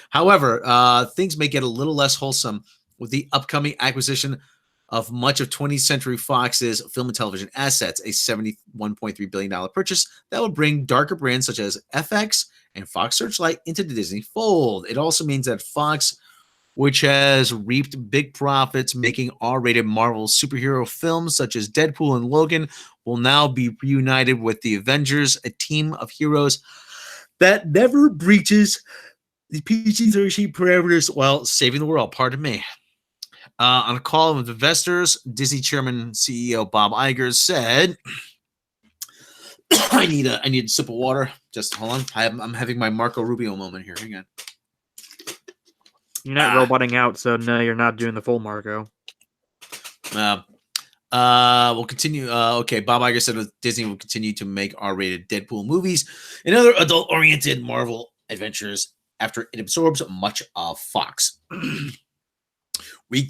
Speaker 1: However, things may get a little less wholesome with the upcoming acquisition of much of 20th Century Fox's film and television assets, a $71.3 billion purchase that will bring darker brands such as FX and Fox Searchlight into the Disney fold. It also means that Fox, which has reaped big profits making R-rated Marvel superhero films such as Deadpool and Logan, will now be reunited with the Avengers, a team of heroes that never breaches the PG-13 parameters while saving the world. Pardon me. On a call with investors, Disney Chairman CEO Bob Iger said, I need a sip of water. Just hold on. I'm having my Marco Rubio moment here. Hang on.
Speaker 3: You're not roboting out, so no, you're not doing the full Marco.
Speaker 1: We'll continue. Okay, Bob Iger said Disney will continue to make R-rated Deadpool movies and other adult-oriented Marvel adventures after it absorbs much of Fox. We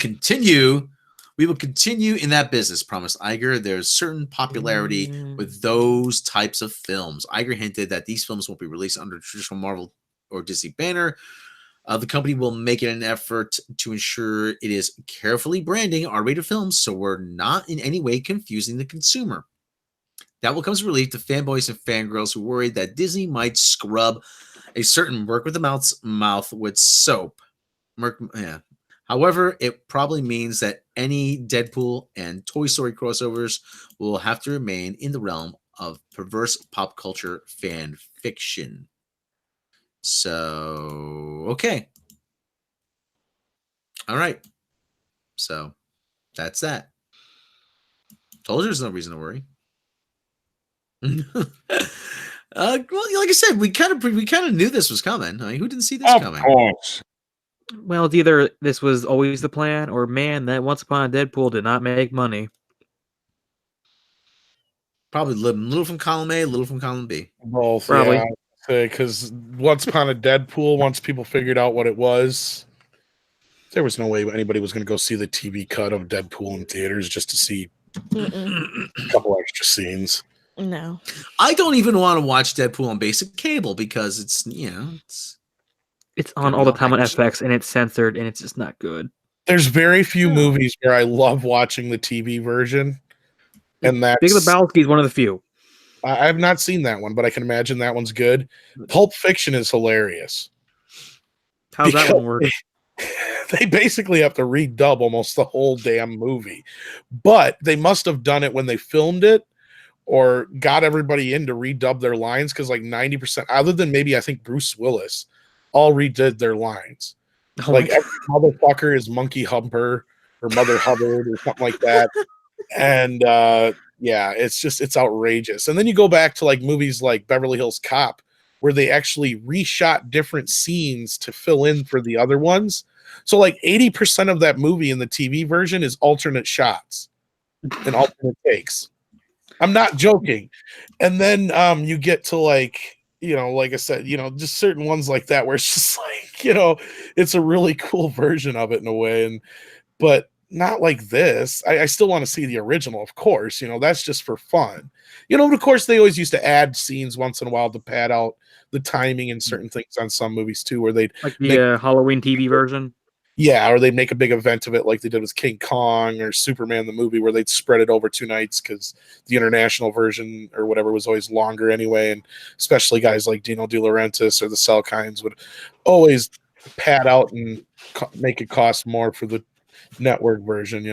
Speaker 1: will continue in that business, promised Iger. There's certain popularity with those types of films. Iger hinted that these films won't be released under traditional Marvel or Disney banner. The company will make it an effort to ensure it is carefully branding R-rated films so we're not in any way confusing the consumer. That will come as relief to fanboys and fangirls who worried that Disney might scrub a certain work with the mouth with soap. However, it probably means that any Deadpool and Toy Story crossovers will have to remain in the realm of perverse pop culture fan fiction. So, okay. All right. So, that's that. Told you there's no reason to worry. Well, like I said, we kind of knew this was coming. I mean, who didn't see this
Speaker 5: Of
Speaker 1: coming?
Speaker 5: course.
Speaker 3: Well, it's either this was always the plan, or man, that Once Upon a Deadpool did not make money.
Speaker 1: Probably little from column A, little from column B.
Speaker 2: Both,
Speaker 3: Probably.
Speaker 2: yeah. Because Once Upon a Deadpool, once people figured out what it was, there was no way anybody was going to go see the TV cut of Deadpool in theaters just to see
Speaker 4: Mm-mm.
Speaker 2: a couple extra scenes.
Speaker 4: No.
Speaker 1: I don't even want to watch Deadpool on basic cable because it's
Speaker 3: It's on
Speaker 1: Gonna
Speaker 3: all
Speaker 1: be
Speaker 3: the time on
Speaker 1: extra.
Speaker 3: FX, and it's censored, and it's just not good.
Speaker 2: There's very few
Speaker 1: Yeah.
Speaker 2: movies where I love watching the TV version, and that's
Speaker 3: Big Lebowski is one of the few.
Speaker 2: I've not seen that one, but I can imagine that one's good. Pulp Fiction is hilarious.
Speaker 3: How's that one work?
Speaker 2: They basically have to redub almost the whole damn movie, but they must have done it when they filmed it or got everybody in to redub their lines, because like 90%, other than maybe I think Bruce Willis, all redid their lines.
Speaker 3: Oh
Speaker 2: Like
Speaker 3: my
Speaker 2: every motherfucker is Monkey Humper or Mother Hubbard or something like that. And yeah, it's outrageous. And then you go back to like movies like Beverly Hills Cop, where they actually reshot different scenes to fill in for the other ones. So like 80% of that movie in the TV version is alternate shots and alternate takes. I'm not joking. And then you get to like, like I said, just certain ones like that where it's just like, it's a really cool version of it in a way. But not like this. I still want to see the original, of course. That's just for fun. Of course, they always used to add scenes once in a while to pad out the timing and certain things on some movies too, where they'd
Speaker 3: Like the Halloween TV version.
Speaker 2: yeah, or they'd make a big event of it like they did with King Kong or Superman the movie, where they'd spread it over 2 nights because the international version or whatever was always longer anyway. And especially guys like Dino De Laurentiis or the Selkines would always pad out and make it cost more for the network version,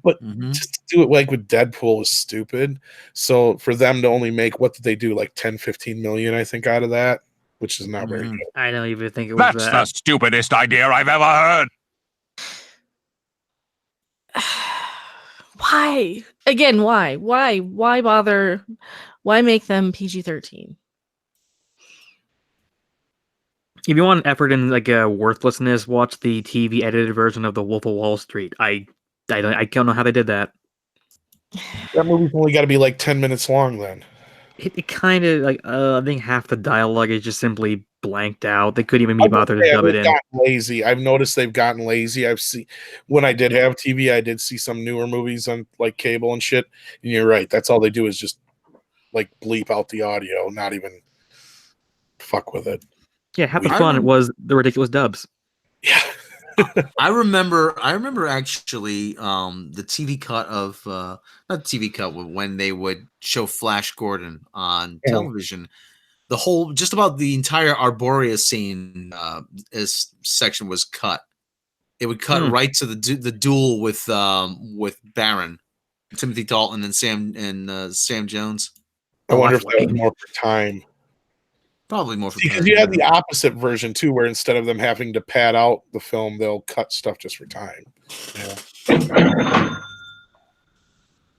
Speaker 2: But just to do it like with Deadpool is stupid. So for them to only make, what did they do, like 10, 15 million, I think, out of that, which is not very good.
Speaker 3: I don't even think it was
Speaker 5: That's
Speaker 3: that.
Speaker 5: the stupidest idea I've ever heard.
Speaker 4: Why? Again, why? Why bother? Why make them PG-13?
Speaker 3: If you want effort and like worthlessness, watch the TV edited version of The Wolf of Wall Street. I don't know how they did that.
Speaker 2: That movie's only got to be like 10 minutes long then.
Speaker 3: It kind of like I think half the dialogue is just simply blanked out. They couldn't even be bothered to dub it in.
Speaker 2: Gotten lazy. I've noticed they've gotten lazy. I've seen, when I did have TV, I did see some newer movies on like cable and shit. And you're right. That's all they do is just like bleep out the audio, not even fuck with it.
Speaker 3: Yeah, half the fun was the ridiculous dubs.
Speaker 2: Yeah.
Speaker 1: I remember actually the TV cut of not the TV cut, when they would show Flash Gordon on television. The whole, just about the entire Arborea scene section was cut. It would cut right to the duel with Baron, Timothy Dalton, and Sam Jones.
Speaker 2: I wonder if that was more for time.
Speaker 1: Probably more for
Speaker 2: because
Speaker 1: time.
Speaker 2: you had the opposite version too, where instead of them having to pad out the film, they'll cut stuff just for time. Yeah.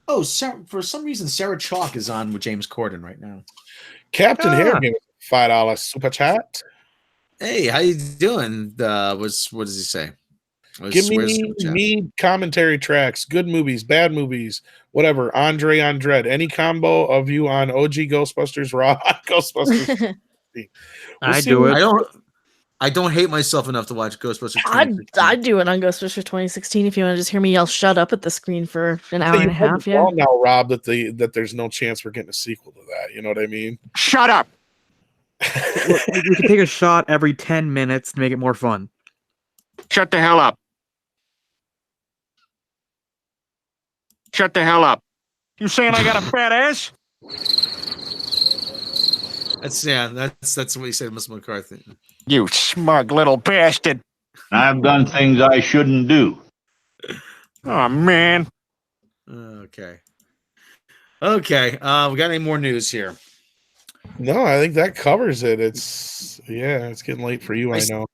Speaker 1: Oh, for some reason, Sarah Chalk is on with James Corden right now.
Speaker 2: Captain Hair gave us a $5 super chat.
Speaker 1: Hey, how you doing? What does he say?
Speaker 2: Give me MEAD commentary tracks, good movies, bad movies, whatever. Andre any combo of you on OG Ghostbusters, Raw Ghostbusters.
Speaker 3: I do it.
Speaker 1: I don't hate myself enough to watch Ghostbusters.
Speaker 4: I'd do it on Ghostbusters 2016 if you want to just hear me yell "shut up" at the screen for an hour and a half. Yeah.
Speaker 2: Well, now, Rob, that there's no chance we're getting a sequel to that. You know what I mean?
Speaker 5: Shut up.
Speaker 3: We can take a shot every 10 minutes to make it more fun.
Speaker 5: Shut the hell up. Shut the hell up. You saying I got a fat ass?
Speaker 1: That's what he said, Mr. McCarthy.
Speaker 5: You smug little bastard.
Speaker 7: I've done things I shouldn't do.
Speaker 5: Oh, man.
Speaker 1: Okay. Okay. We got any more news here?
Speaker 2: No, I think that covers it. It's getting late for you. I know.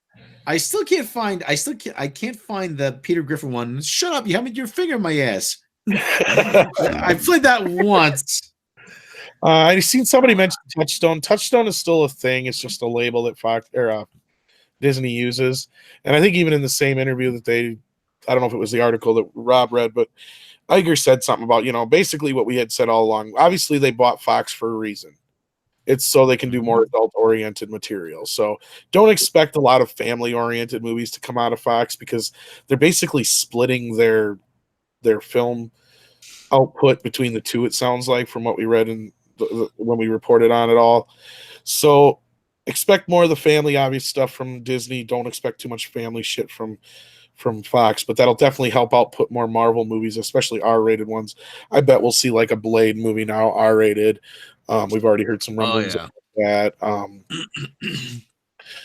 Speaker 1: I still can't find. I can't find the Peter Griffin one. Shut up! You haven't your finger in my ass. I played that once.
Speaker 2: I've seen somebody mention Touchstone. Touchstone is still a thing. It's just a label that Fox or Disney uses. And I think even in the same interview that I don't know if it was the article that Rob read, but Iger said something about, basically what we had said all along. Obviously, they bought Fox for a reason. It's so they can do more adult-oriented material. So don't expect a lot of family-oriented movies to come out of Fox because they're basically splitting their film output between the two, it sounds like, from what we read when we reported on it all. So expect more of the family obvious stuff from Disney. Don't expect too much family shit from Fox, but that'll definitely help out put more Marvel movies, especially R-rated ones. I bet we'll see like a Blade movie now, R-rated. We've already heard some rumblings about that.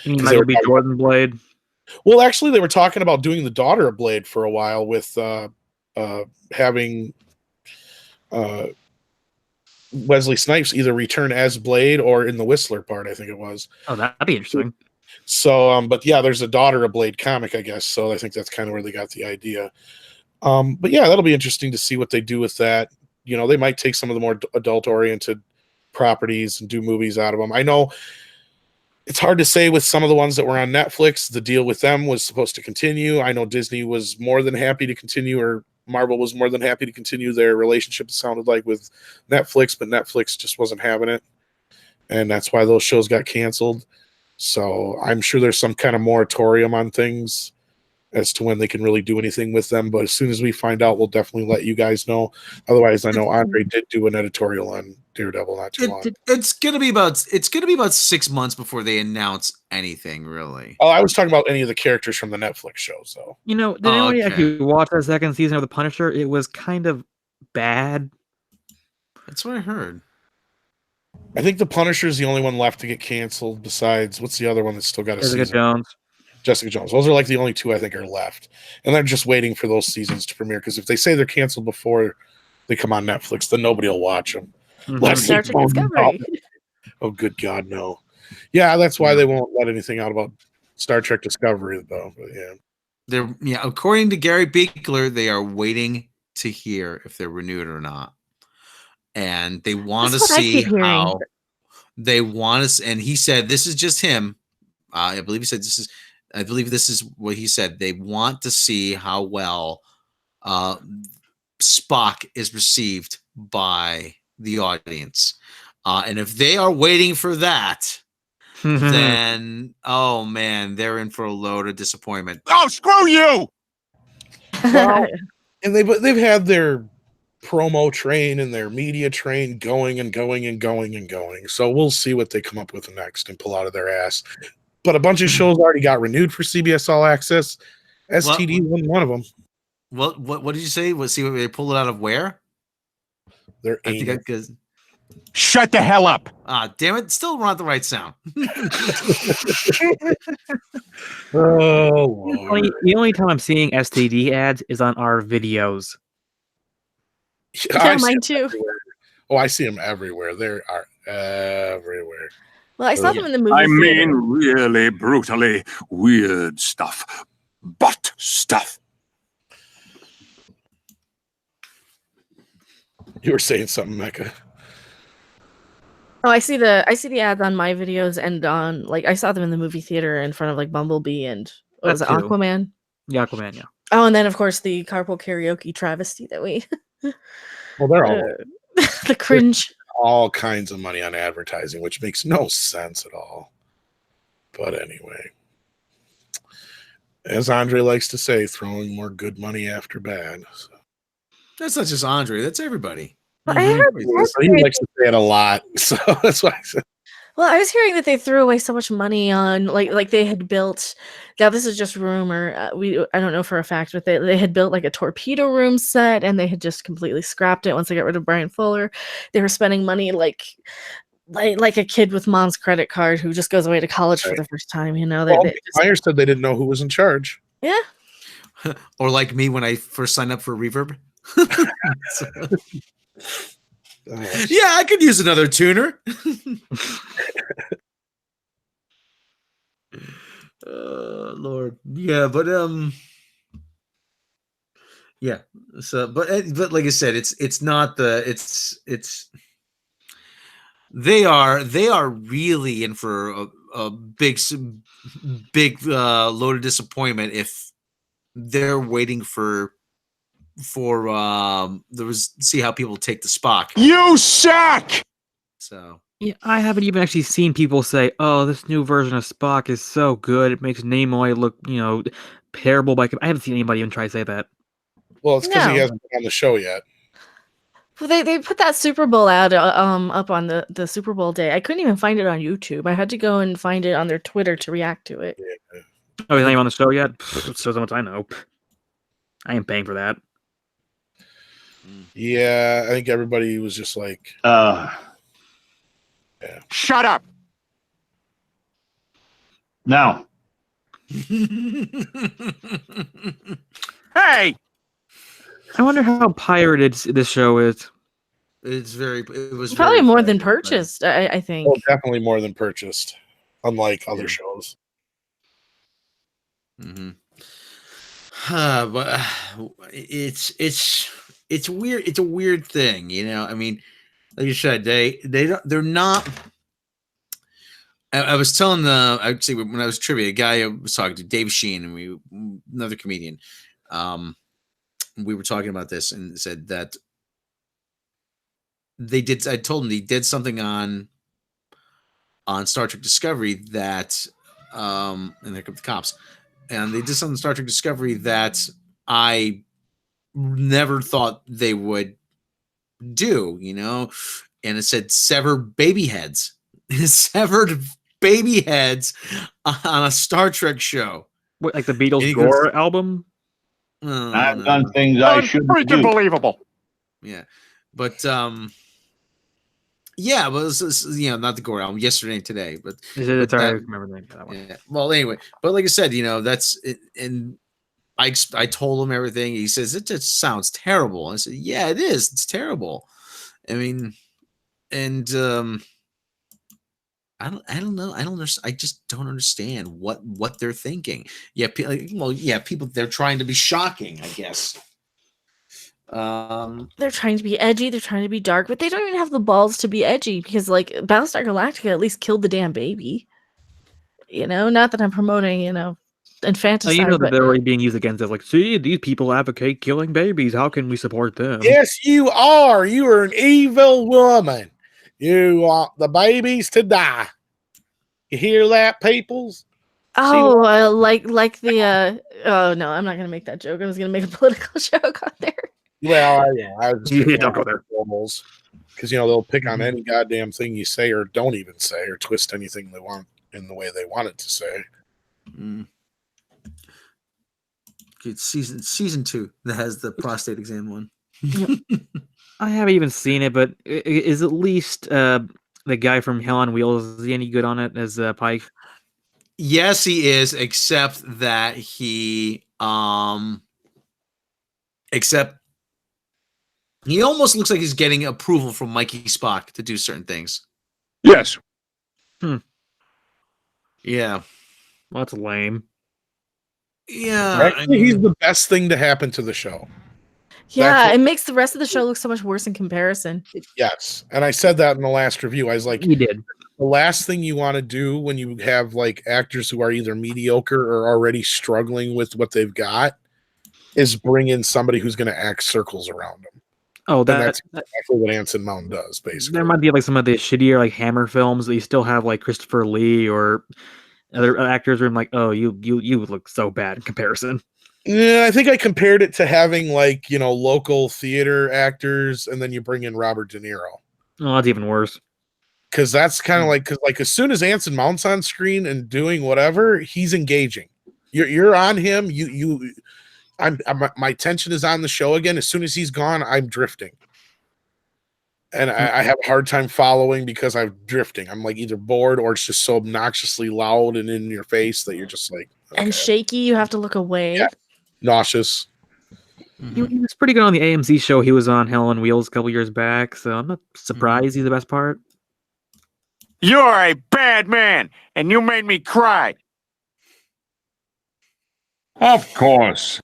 Speaker 3: Michael B. Jordan Blade.
Speaker 2: Well, actually, they were talking about doing the daughter of Blade for a while with having Wesley Snipes either return as Blade or in the Whistler part, I think it was.
Speaker 3: Oh, that'd be interesting.
Speaker 2: So, but yeah, there's a daughter of Blade comic, I guess. So I think that's kind of where they got the idea. But yeah, that'll be interesting to see what they do with that. They might take some of the more adult-oriented properties and do movies out of them. I know it's hard to say with some of the ones that were on Netflix. The deal with them was supposed to continue. I know Disney was more than happy to continue, or Marvel was more than happy to continue their relationship, it sounded like, with Netflix, but Netflix just wasn't having it. And that's why those shows got canceled. So I'm sure there's some kind of moratorium on things as to when they can really do anything with them. But as soon as we find out, we'll definitely let you guys know. Otherwise, I know Andre did do an editorial on Daredevil not too long.
Speaker 1: It's gonna be about 6 months before they announce anything, really.
Speaker 2: Oh, I was talking about any of the characters from the Netflix shows, though.
Speaker 3: Did anybody actually watch the second season of The Punisher? It was kind of bad.
Speaker 1: That's what I heard.
Speaker 2: I think The Punisher is the only one left to get canceled. Besides, what's the other one that's still got a season? Jessica Jones. Those are like the only two I think are left, and they're just waiting for those seasons to premiere. Because if they say they're canceled before they come on Netflix, then nobody will watch them.
Speaker 4: Star Trek Discovery.
Speaker 2: Oh, good God, no! Yeah, that's why they won't let anything out about Star Trek Discovery, though. But yeah,
Speaker 1: according to Gary Beekler, they are waiting to hear if they're renewed or not, and they want to see how they want to. And he said, "This is just him." I believe he said this is. I believe this is what he said. They want to see how well Spock is received by the audience. And if they are waiting for that, then, oh, man, they're in for a load of disappointment.
Speaker 5: Oh, screw you!
Speaker 2: Well, and they've had their promo train and their media train going and going and going and going. So we'll see what they come up with next and pull out of their ass. But a bunch of shows already got renewed for CBS All Access. STD wasn't one of them.
Speaker 1: What did you say? See what they pulled it out of where?
Speaker 2: They're
Speaker 5: Shut the hell up!
Speaker 1: Ah, damn it! Still not the right sound.
Speaker 2: Oh, Lord.
Speaker 3: The only time I'm seeing STD ads is on our videos.
Speaker 4: Yeah, mine too.
Speaker 2: Oh, I see them everywhere. They are everywhere.
Speaker 4: Well, I saw them in the movie.
Speaker 5: I mean, really brutally weird stuff. Butt stuff.
Speaker 2: You were saying something, Mecca.
Speaker 4: Oh, I see the ads on my videos and on I saw them in the movie theater in front of Bumblebee and what was it, Aquaman?
Speaker 3: Yeah, Aquaman, yeah.
Speaker 4: Oh, and then of course the carpool karaoke travesty that we
Speaker 2: Well, they're all
Speaker 4: the cringe.
Speaker 2: All kinds of money on advertising, which makes no sense at all. But anyway, as Andre likes to say, throwing more good money after bad. So.
Speaker 1: That's not just Andre. That's everybody.
Speaker 4: Well, I heard
Speaker 2: he likes to say it a lot, so that's why I said.
Speaker 4: Well, I was hearing that they threw away so much money on like they had built. Now this is just rumor. I don't know for a fact, but they had built a torpedo room set, and they had just completely scrapped it once they got rid of Brian Fuller. They were spending money like a kid with mom's credit card who just goes away to college for the first time.
Speaker 2: Myers said they didn't know who was in charge.
Speaker 4: Yeah.
Speaker 1: Or like me when I first signed up for Reverb. Yeah, I could use another tuner. Lord. Yeah, but yeah. So but like I said, it's not the it's they are really in for a big load of disappointment if they're waiting for there was see how people take the Spock.
Speaker 5: You suck!
Speaker 1: So
Speaker 3: Yeah, I haven't even actually seen people say, "Oh, this new version of Spock is so good. It makes Nimoy look, terrible." I haven't seen anybody even try to say that.
Speaker 2: Well, it's because he
Speaker 4: No.
Speaker 2: hasn't been on the show yet.
Speaker 4: Well, they put that Super Bowl ad up on the Super Bowl day. I couldn't even find it on YouTube. I had to go and find it on their Twitter to react to it.
Speaker 3: Oh, he's not even on the show yet. So much I know. I ain't paying for that.
Speaker 2: Yeah, I think everybody was just like,
Speaker 5: Shut up!
Speaker 7: Now,
Speaker 5: Hey!
Speaker 3: I wonder how pirated this show is.
Speaker 1: it was
Speaker 4: Probably
Speaker 1: very
Speaker 4: more than
Speaker 1: exciting, but-
Speaker 4: purchased, I think.
Speaker 2: oh, definitely more than purchased, unlike other
Speaker 1: Yeah.
Speaker 2: shows.
Speaker 1: Mm-hmm. But it's weird. It's a weird thing, I mean, like you said, they're not. I was telling actually when I was trivia, a guy I was talking to, Dave Sheen, and another comedian. We were talking about this and said that they did. I told him they did something on Star Trek Discovery that, and there come the cops, and they did something on Star Trek Discovery that I never thought they would do, and it said sever baby heads. Severed baby heads on a Star Trek show.
Speaker 3: What, like the Beatles
Speaker 1: And he goes-
Speaker 3: Gore album?
Speaker 1: Oh,
Speaker 7: I've
Speaker 1: no.
Speaker 7: done things I shouldn't
Speaker 5: Freaking
Speaker 7: do.
Speaker 5: believable!
Speaker 1: Yeah, but yeah, but it's not the Gore album. Yesterday and Today, but
Speaker 3: It's
Speaker 1: But
Speaker 3: I
Speaker 1: that-
Speaker 3: remember the name of that one.
Speaker 1: yeah. Well, anyway, but like I said, that's it, and I told him everything. He says it just sounds terrible. I said, yeah, it is. It's terrible. I mean, and I don't know. I don't understand. I just don't understand what they're thinking. Yeah, people they're trying to be shocking, I guess.
Speaker 4: They're trying to be edgy, they're trying to be dark, but they don't even have the balls to be edgy because, like, Battlestar Galactica at least killed the damn baby. Not that I'm promoting, infanticide,
Speaker 3: You know that
Speaker 4: but
Speaker 3: they're already being used against us. Like, see, these people advocate killing babies. How can we support them?
Speaker 2: Yes, you are. You are an evil woman. You want the babies to die. You hear that, peoples?
Speaker 4: like the oh no, I'm not gonna make that joke. I was gonna make a political joke on there.
Speaker 2: Well, I was just
Speaker 3: Yeah, don't go there.
Speaker 2: because they'll pick on any goddamn thing you say or don't even say or twist anything they want in the way they want it to say.
Speaker 1: It's season 2 that has the prostate exam one.
Speaker 3: I haven't even seen it, but is at least the guy from Hell on Wheels, is he any good on it as Pike?
Speaker 1: Yes, he is, except that he almost looks like he's getting approval from Mikey Spock to do certain things.
Speaker 5: Yes.
Speaker 1: Yeah.
Speaker 3: Well, that's lame.
Speaker 1: Yeah.
Speaker 2: Actually, he's the best thing to happen to the show.
Speaker 4: Yeah,
Speaker 2: That's
Speaker 4: it makes the rest of the show look so much worse in comparison.
Speaker 2: Yes. And I said that in the last review. I was like,
Speaker 3: He did.
Speaker 2: the last thing you want to do when you have like actors who are either mediocre or already struggling with what they've got is bring in somebody who's going to act circles around them.
Speaker 3: Oh,
Speaker 2: And
Speaker 3: that's
Speaker 2: exactly what Anson Mount does, basically.
Speaker 3: there might be like some of the shittier like Hammer films that you still have like Christopher Lee or other actors where I'm like, oh, you look so bad in comparison.
Speaker 2: Yeah, I think I compared it to having like, local theater actors and then you bring in Robert De Niro.
Speaker 3: Oh, that's even worse.
Speaker 2: Because that's kind of because as soon as Anson Mount's on screen and doing whatever, he's engaging. You're on him. My attention is on the show again. As soon as he's gone, I'm drifting. And I have a hard time following because I'm drifting. I'm like either bored or it's just so obnoxiously loud and in your face that you're just like,
Speaker 4: And
Speaker 2: okay.
Speaker 4: shaky, you have to look away.
Speaker 2: Yeah. Nauseous.
Speaker 3: He was pretty good on the AMC show he was on, Hell on Wheels, a couple years back, so I'm not surprised he's the best part.
Speaker 8: You're a bad man, and you made me cry.
Speaker 5: Of course.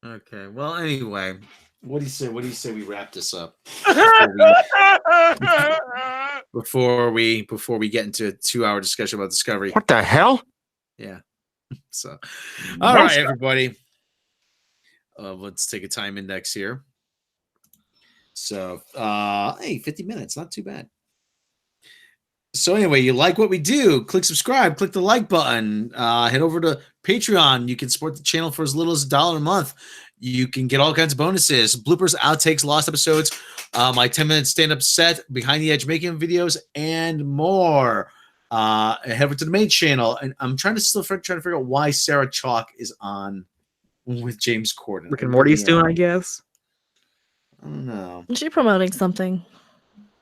Speaker 1: Okay. Well, anyway, what do you say? What do you say we wrap this up before we get into a 2-hour discussion about Discovery?
Speaker 8: What the hell?
Speaker 1: Yeah. So, all right, everybody. Let's take a time index here. So, hey, 50 minutes, not too bad. So anyway, you like what we do, click subscribe, click the like button, head over to Patreon. You can support the channel for as little as $1 a month. You can get all kinds of bonuses, bloopers, outtakes, lost episodes, my 10-minute stand-up set, behind the edge making videos, and more. Head over to the main channel. And I'm trying to figure out why Sarah Chalk is on with James Corden.
Speaker 3: Rick and Morty's doing, I guess.
Speaker 1: I don't know.
Speaker 4: Is she promoting something?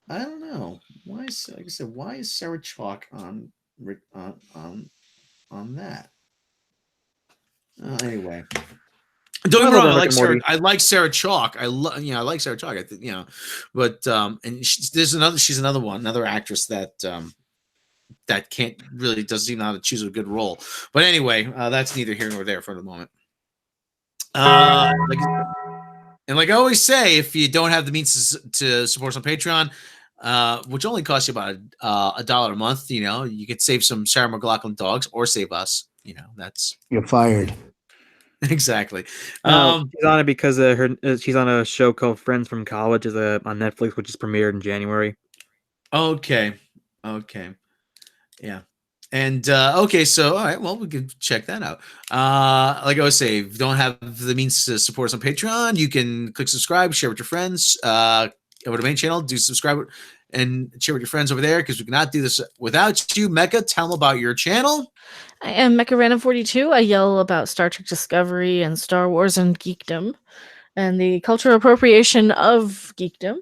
Speaker 1: I don't know. Why is, like I said, why is Sarah Chalk on that? Anyway, don't get me wrong. I like Sarah Chalk. I like Sarah Chalk. I think, but and she's another actress that that doesn't even know how to choose a good role. But anyway, that's neither here nor there for the moment. Like I always say, if you don't have the means to support us on Patreon, which only costs you about $1 a month, you could save some Sarah McLachlan dogs or save us. That's
Speaker 9: You're fired.
Speaker 1: Exactly.
Speaker 3: She's on it because she's on a show called Friends from College on Netflix, which is premiered in January.
Speaker 1: Okay. Yeah. And okay, so all right, well, we can check that out. Like I was saying, if you don't have the means to support us on Patreon, you can click subscribe, share with your friends. Over to the main channel, do subscribe and share with your friends over there, because we cannot do this without you. Mecca, tell them about your channel.
Speaker 4: I am Mecha Random 42. I yell about Star Trek Discovery and Star Wars and geekdom and the cultural appropriation of geekdom.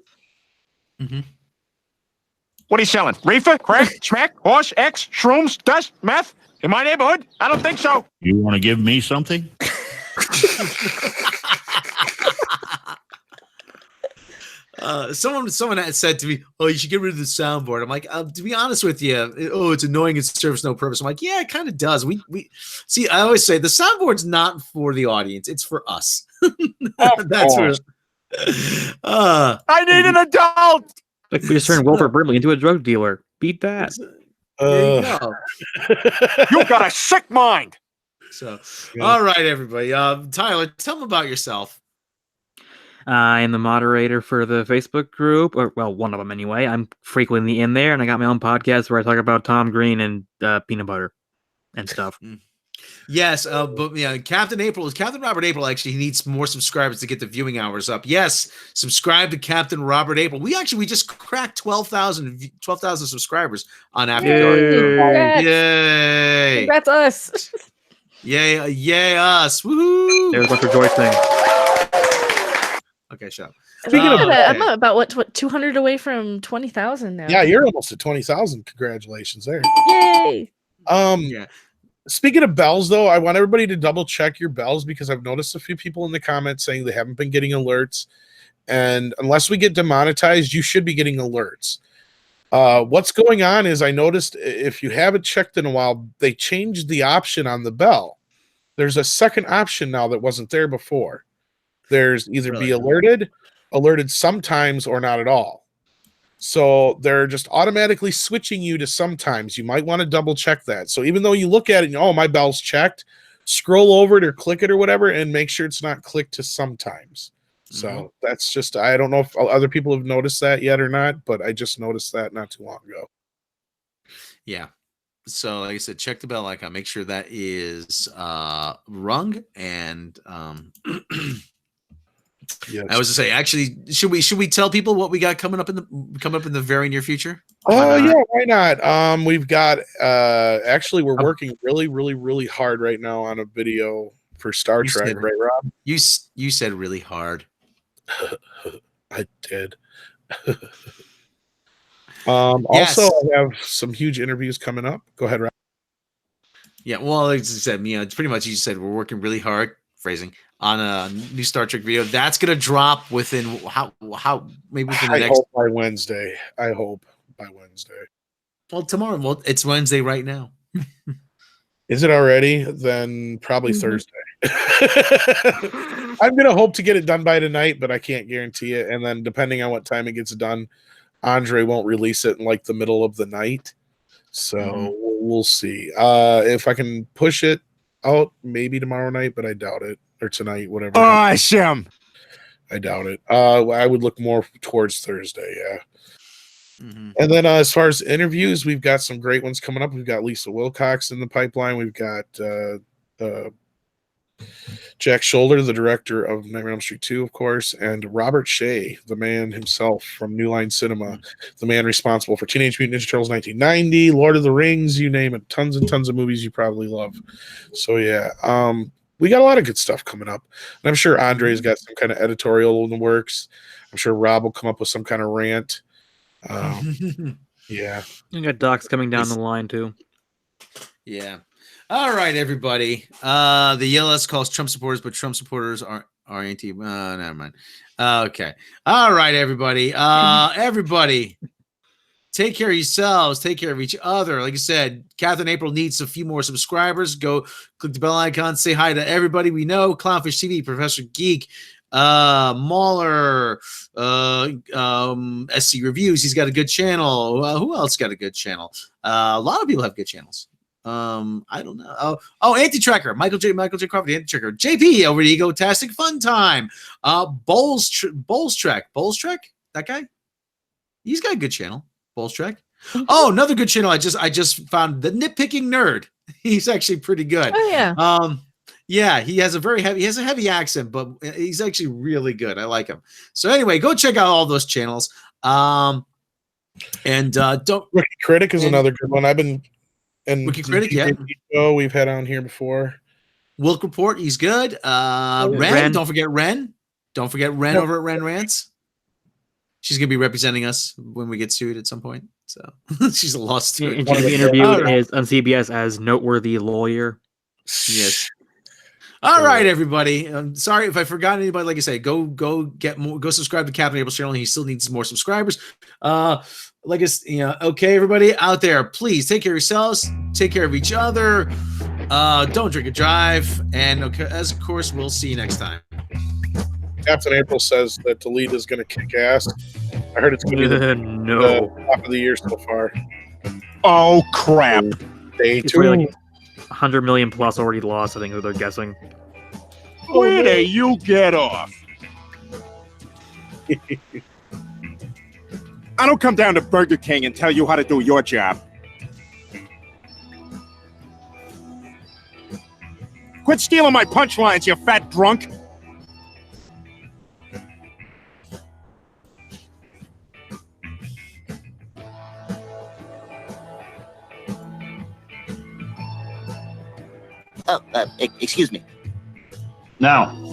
Speaker 8: What are you selling? Reefer, crack, smack, horse, X, shrooms, dust, meth? In my neighborhood? I don't think so.
Speaker 7: You want to give me something?
Speaker 1: Someone had said to me, "Oh, you should get rid of the soundboard." I'm like, to be honest with you, it's annoying. It serves no purpose. I'm like, yeah, it kind of does. We see. I always say the soundboard's not for the audience; it's for us. That's for.
Speaker 8: I need an adult.
Speaker 3: Like we just turned Wilford Brimley into a drug dealer. Beat that.
Speaker 1: There you go.
Speaker 8: You got a sick mind.
Speaker 1: So, all right, everybody. Tyler, tell them about yourself.
Speaker 3: I am the moderator for the Facebook group, or well, one of them anyway. I'm frequently in there, and I got my own podcast where I talk about Tom Green and peanut butter and stuff.
Speaker 1: Yes, but Captain Robert April actually needs more subscribers to get the viewing hours up. Yes, subscribe to Captain Robert April. We just cracked 12,000 subscribers on After Dark. Yay!
Speaker 4: Congrats us.
Speaker 1: Yay us. Woohoo!
Speaker 3: There's much rejoicing.
Speaker 1: Okay, shut up.
Speaker 4: Speaking of that, I'm about what 200 away from 20,000 now.
Speaker 2: Yeah, you're almost at 20,000. Congratulations there.
Speaker 4: Yay!
Speaker 1: Yeah.
Speaker 2: Speaking of bells, though, I want everybody to double check your bells, because I've noticed a few people in the comments saying they haven't been getting alerts. And unless we get demonetized, you should be getting alerts. What's going on is I noticed if you haven't checked in a while, they changed the option on the bell. There's a second option now that wasn't there before. There's either be alerted sometimes, or not at all. So they're just automatically switching you to sometimes. You might want to double check that. So even though you look at it and, oh, my bell's checked, scroll over it or click it or whatever and make sure it's not clicked to sometimes. So that's just, I don't know if other people have noticed that yet or not, but I just noticed that not too long ago.
Speaker 1: Yeah. So like I said, check the bell icon. Make sure that is rung. And
Speaker 2: Yes.
Speaker 1: I was to say, actually, should we tell people what we got coming up in the very near future?
Speaker 2: Oh yeah, why not? We've got actually we're working really, really, really hard right now on a video for Star Trek, right, Rob?
Speaker 1: You said really hard.
Speaker 2: I did. Also, I have some huge interviews coming up. Go ahead, Rob.
Speaker 1: Yeah, well, like I said, it's pretty much you said we're working really hard. Phrasing on a new Star Trek video. That's gonna drop within how maybe within the
Speaker 2: I
Speaker 1: next.
Speaker 2: hope by Wednesday. I hope by Wednesday.
Speaker 1: Well, tomorrow. Well, it's Wednesday right now.
Speaker 2: Is it already? Then probably
Speaker 4: Mhm.
Speaker 2: Thursday. I'm gonna hope to get it done by tonight, but I can't guarantee it. And then depending on what time it gets done, Andre won't release it in like the middle of the night. So
Speaker 1: Mhm.
Speaker 2: we'll see. If I can push it out, maybe tomorrow night, but I doubt it. Or tonight, whatever.
Speaker 8: Awesome.
Speaker 2: I doubt it. I would look more towards Thursday, yeah.
Speaker 1: Mhm.
Speaker 2: And then as far as interviews, we've got some great ones coming up. We've got Lisa Wilcox in the pipeline. We've got Jack Shoulder, the director of Nightmare on Elm Street 2, of course, and Robert Shea, the man himself from New Line Cinema, the man responsible for Teenage Mutant Ninja Turtles 1990, Lord of the Rings, you name it, tons and tons of movies you probably love. So yeah, we got a lot of good stuff coming up. And I'm sure Andre's got some kind of editorial in the works. I'm sure Rob will come up with some kind of rant. Yeah.
Speaker 3: You got docs coming down the line too.
Speaker 1: Yeah. All right, everybody. The ELS calls Trump supporters, but Trump supporters aren't anti. Never mind. Okay. All right, everybody. Everybody, take care of yourselves. Take care of each other. Like I said, Catherine April needs a few more subscribers. Go click the bell icon. Say hi to everybody we know. Clownfish TV, Professor Geek, Mauler, SC Reviews. He's got a good channel. Who else got a good channel? A lot of people have good channels. I don't know. Anti-Tracker, Michael J. Crawford, the Anti-Tracker, JP over at Egotastic Fun Time, Bowls Trek, that guy, he's got a good channel. Bowls Trek. Oh, another good channel. I just found the Nitpicking Nerd. He's actually pretty good.
Speaker 4: Oh yeah.
Speaker 1: Yeah, he has a heavy accent, but he's actually really good. I like him. So anyway, go check out all those channels. And don't
Speaker 2: Rookie Critic is another good one. And
Speaker 1: Rookie Critic, yeah.
Speaker 2: Show we've had on here before.
Speaker 1: Wilk Report, he's good. Ren, don't forget Ren. Don't forget Ren over at Ren Rants. She's gonna be representing us when we get sued at some point. So she's a lost to it.
Speaker 3: And she's interviewed is on CBS as noteworthy lawyer.
Speaker 1: Yes. All right, everybody. I'm sorry if I forgot anybody. Like I say, go get more. Go subscribe to Captain Abel's channel. He still needs more subscribers. Okay, everybody out there, please take care of yourselves. Take care of each other. Don't drink and drive. And okay, as of course, we'll see you next time.
Speaker 2: Captain April says that Toledo is going to kick ass. I heard it's going to be the top of the year so far.
Speaker 8: Oh, crap.
Speaker 2: Day
Speaker 3: It's
Speaker 2: 2.
Speaker 3: really like 100 million plus already lost, I think, they're guessing.
Speaker 8: Where do you get off? I don't come down to Burger King and tell you how to do your job. Quit stealing my punchlines, you fat drunk.
Speaker 9: Excuse me.
Speaker 7: Now.